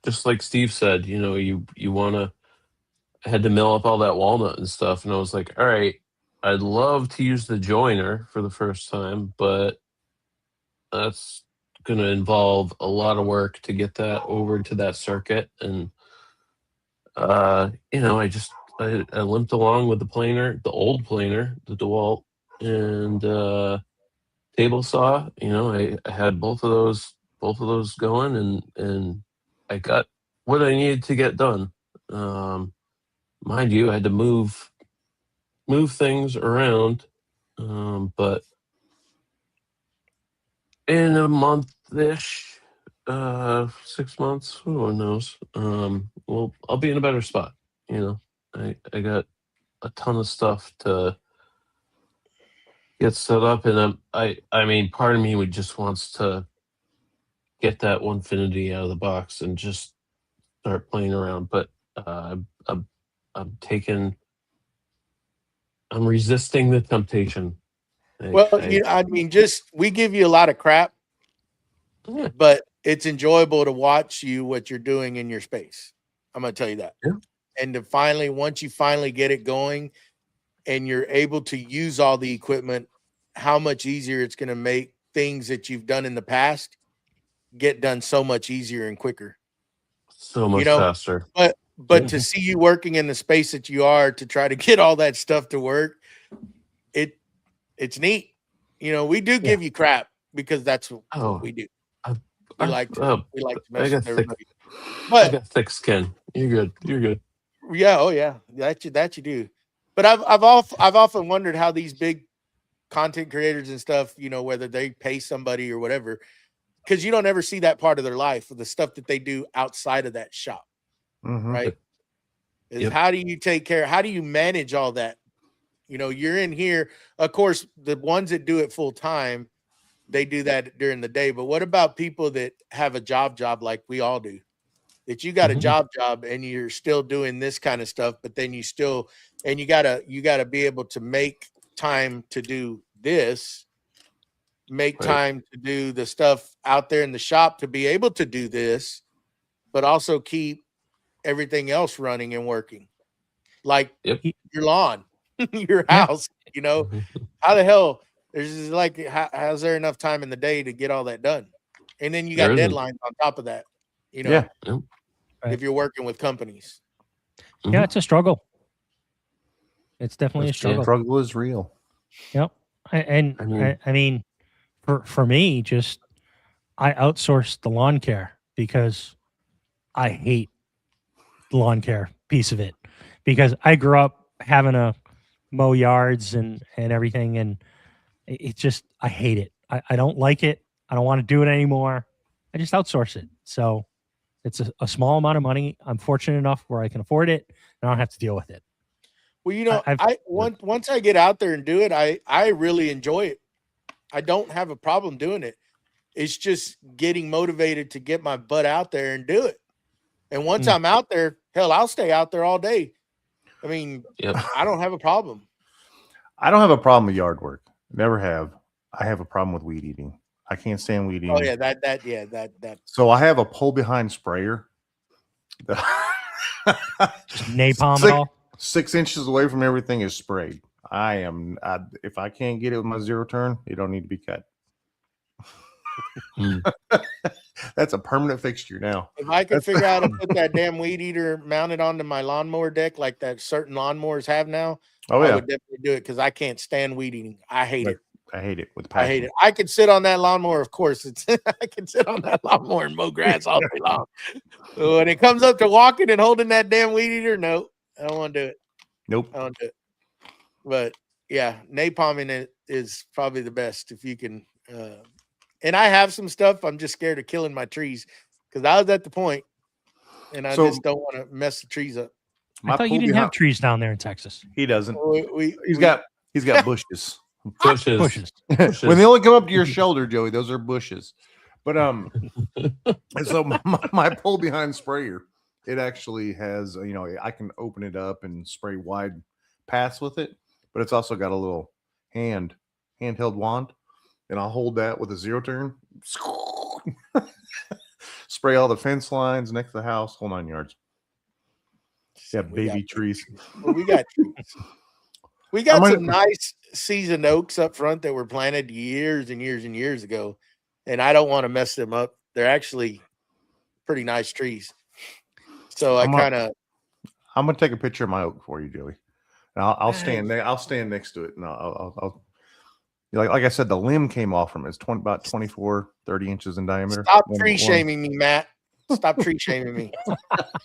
just like Steve said, you know, you had to mill up all that walnut and stuff, and I was like, all right, I'd love to use the joiner for the first time, but that's going to involve a lot of work to get that over to that circuit. And, you know, I limped along with the planer, the old planer, the DeWalt, and table saw. You know, I had both of those going, and I got what I needed to get done. Mind you, I had to move things around, but in a month-ish, 6 months, who knows? Well, I'll be in a better spot. You know, I got a ton of stuff to get set up, and I mean, part of me just wants to get that Onefinity out of the box and just start playing around, but I'm resisting the temptation. I mean, we give you a lot of crap, but it's enjoyable to watch what you're doing in your space. I'm going to tell you that. Yeah. And once you finally get it going and you're able to use all the equipment, how much easier it's going to make things that you've done in the past get done so much easier and quicker. So much faster. But to see you working in the space that you are to try to get all that stuff to work, it's neat. You know, we do give you crap because that's what we do. We like to mess with everybody. I got thick skin. You're good. Yeah. Oh yeah. That you do. But I've often wondered how these big content creators and stuff, you know, whether they pay somebody or whatever, because you don't ever see that part of their life, the stuff that they do outside of that shop, Mhm. right? Is Yep. how do you take care? How do you manage all that? You know, you're in here. Of course, the ones that do it full time, they do that during the day. But what about people that have a job like we all do? That you got a Mhm. job and you're still doing this kind of stuff, but then you still and you gotta be able to make time to do this, make Right. time to do the stuff out there in the shop to be able to do this, but also keep everything else running and working. Like Yep. your lawn, your Yeah. house, you know, Mhm. how the hell there's like how's there enough time in the day to get all that done? And then you got There isn't. deadlines on top of that, you know, Yeah. Yep. Right. if you're working with companies. Yeah, Mhm. it's a struggle. It's definitely a The struggle. struggle is real. Yep. And I mean, for me, just I outsourced the lawn care because I hate the lawn care piece of it because I grew up having to mow yards and everything, and it's just I hate it. I don't like it. I don't want to do it anymore. I just outsource it. So it's a small amount of money. I'm fortunate enough where I can afford it and I don't have to deal with it. Well, you know, I've once I get out there and do it, I really enjoy it. I don't have a problem doing it. It's just getting motivated to get my butt out there and do it. And once Mm. I'm out there, hell, I'll stay out there all day. I mean, Yep. I don't have a problem. I don't have a problem with yard work. Never have. I have a problem with weed eating. I can't stand weed eating. Oh yeah, that. So I have a pull behind sprayer. just napalm Six- it all. 6 inches away from everything is sprayed. If I can't get it with my zero turn, it don't need to be cut. Mm. That's a permanent fixture now. If I could That's- figure out how to put that damn weed eater mounted onto my lawnmower deck like that certain lawnmowers have now, Oh I yeah, would definitely do it because I can't stand weed eating. I hate Right. it. I hate it with I passion. hate it. I could sit on that lawnmower, of course. It's I can sit on that lawnmower and mow grass all day long. But when it comes up to walking and holding that damn weed eater, no, I don't want to do it. Nope. I don't do it. But yeah, napalming it is probably the best if you can. And I have some stuff. I'm just scared of killing my trees because I was at the point, and I So- just don't want to mess the trees up. I thought you didn't have trees down there in Texas. He doesn't. He's We- got bushes. Bushes. Bushes. Bushes. When they only come up to your shoulder, Joey, those are bushes. But so my pull behind sprayer, it actually has I can open it up and spray wide paths with it, but it's also got a little handheld wand, and I'll hold that with a zero turn, spray all the fence lines next to the house, whole 9 yards. Yeah, We got baby trees. Well, we got trees. We got some nice seasoned oaks up front that were planted years and years and years ago, and I don't want to mess them up. They're actually pretty nice trees. So I'm I gonna take a picture of my oak for you, Joey. And I'll stand there. I'll stand next to it, and I'll like I said, the limb came off from it. It's about 24, 30 inches in diameter. stop tree shaming me, Matt. Stop tree shaming me.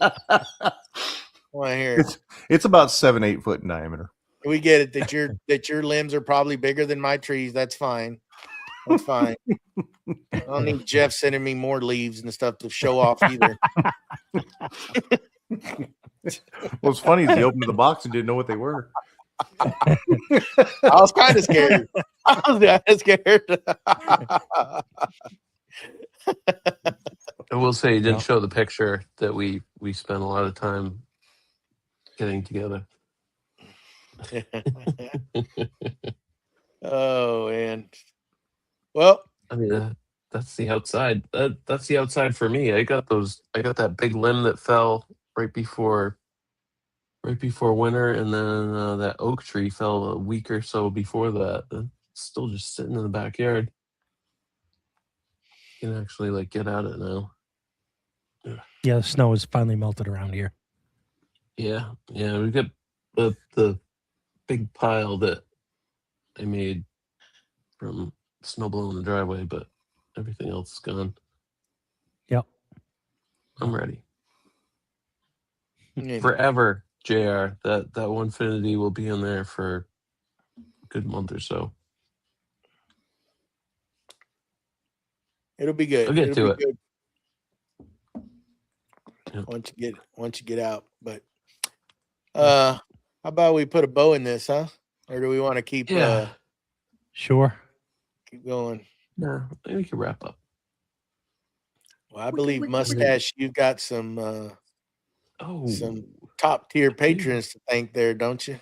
I want to hear it. It's about 7-8 foot in diameter. We get it that your limbs are probably bigger than my trees. That's fine. That's fine. I don't need Jeff sending me more leaves and stuff to show off either. What's funny is he opened the box and didn't know what they were. I was kind of scared. I was kind of scared. I will say, you didn't Yeah. show the picture that we spent a lot of time getting together. Oh, and well, I mean, that's the outside. That's the outside for me. I got that big limb that fell right before winter, and then that oak tree fell a week or so before that. It's still just sitting in the backyard. You can actually get at it now. Yeah, the snow is finally melted around here. Yeah, we got the big pile that I made from snow blowing the driveway, but everything else is gone. Yep. I'm ready yeah. forever. JR. That Onefinity will be in there for a good month or so. It'll be good. I'll get It'll to be it. good Yep. once you get out. But how about we put a bow in this, huh? Or do we want to keep Yeah. Sure. keep going? Yeah, we can wrap up. Well, I believe Mustache, you've got some Oh, top tier I do. patrons to thank there, don't you?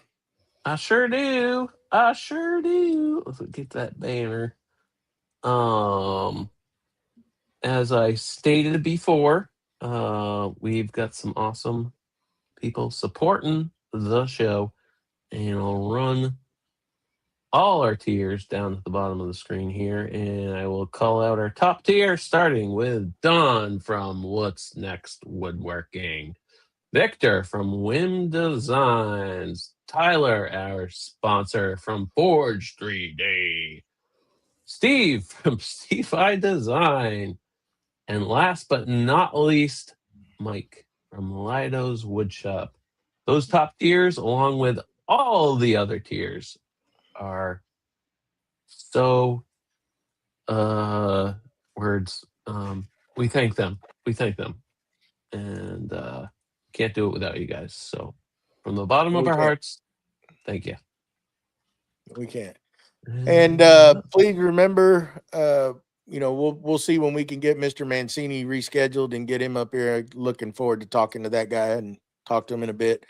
I sure do. I sure do. Let's get that banner. As I stated before, we've got some awesome people supporting the show, and I'll run all our tiers down at the bottom of the screen here, and I will call out our top tier, starting with Don from What's Next Woodworking, Victor from Whim Designs, Tyler, our sponsor from Forge 3D, Steve from Steve I Design, and last but not least, Mike from Lido's Woodshop. Those top tiers, along with all the other tiers, are so words. We thank them. We thank them. And can't do it without you guys. So from the bottom of We our can't. hearts, thank you. We can't. And please remember, we'll see when we can get Mr. Mancini rescheduled and get him up here. Looking forward to talking to that guy and talk to him in a bit.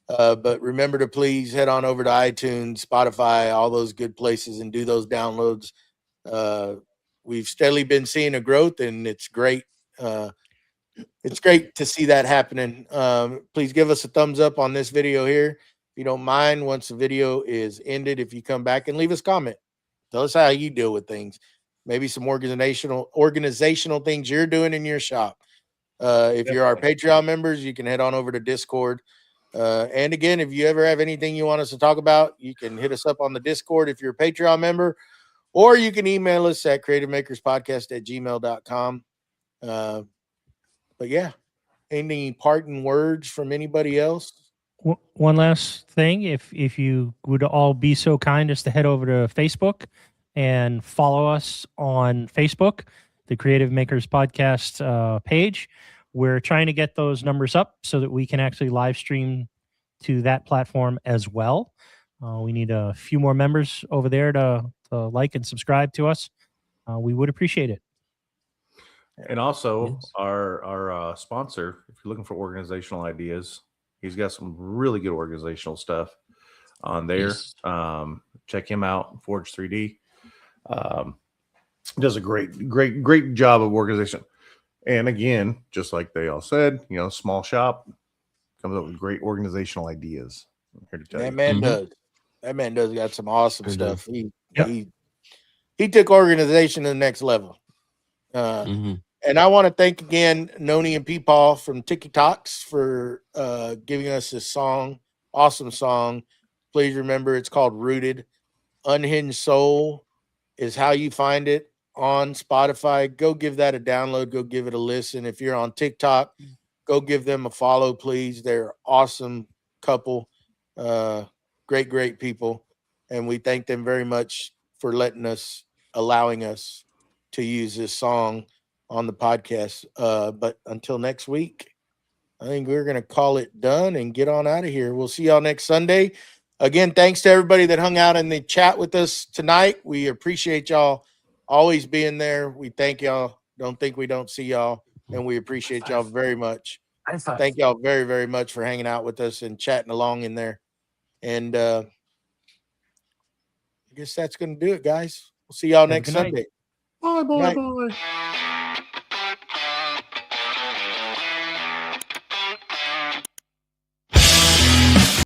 But remember to please head on over to iTunes, Spotify, all those good places, and do those downloads. We've steadily been seeing a growth, and it's great. It's great to see that happening. Please give us a thumbs up on this video here. If you don't mind, once the video is ended, if you come back and leave us a comment, tell us how you deal with things. Maybe some organizational things you're doing in your shop. If you're our Patreon members, you can head on over to Discord. And again, if you ever have anything you want us to talk about, you can hit us up on the Discord if you're a Patreon member, or you can email us at creativemakerspodcast@gmail.com. But yeah, any parting words from anybody else? One last thing, if you would all be so kind as to head over to Facebook and follow us on Facebook, the Creative Makers Podcast page. We're trying to get those numbers up so that we can actually live stream to that platform as well. We need a few more members over there to like and subscribe to us. We would appreciate it. And also, Yes. our sponsor, if you're looking for organizational ideas, he's got some really good organizational stuff on there. Yes. Check him out, Forge 3D. Does a great job of organization. And again, just like they all said, small shop comes up with great organizational ideas. I'm here to tell That you. man Mhm. does. That man does got some awesome Sure does. stuff. Yep. He took organization to the next level. Mhm. And I want to thank again Noni and Peepaw from TikToks for giving us this song. Awesome song. Please remember it's called Rooted. Unhinged Soul is how you find it on Spotify. Go give that a download. Go give it a listen. If you're on TikTok, go give them a follow, please. They're awesome couple. Great people. And we thank them very much for allowing us to use this song on the podcast. But until next week, I think we're going to call it done and get on out of here. We'll see y'all next Sunday. Again, thanks to everybody that hung out in the chat with us tonight. We appreciate y'all always being there. We thank y'all. Don't think we don't see y'all. And we appreciate y'all very much. High five. Thank y'all very, very much for hanging out with us and chatting along in there. And I guess that's going to do it, guys. We'll see y'all Have a next good night. Sunday. Bye. Good night.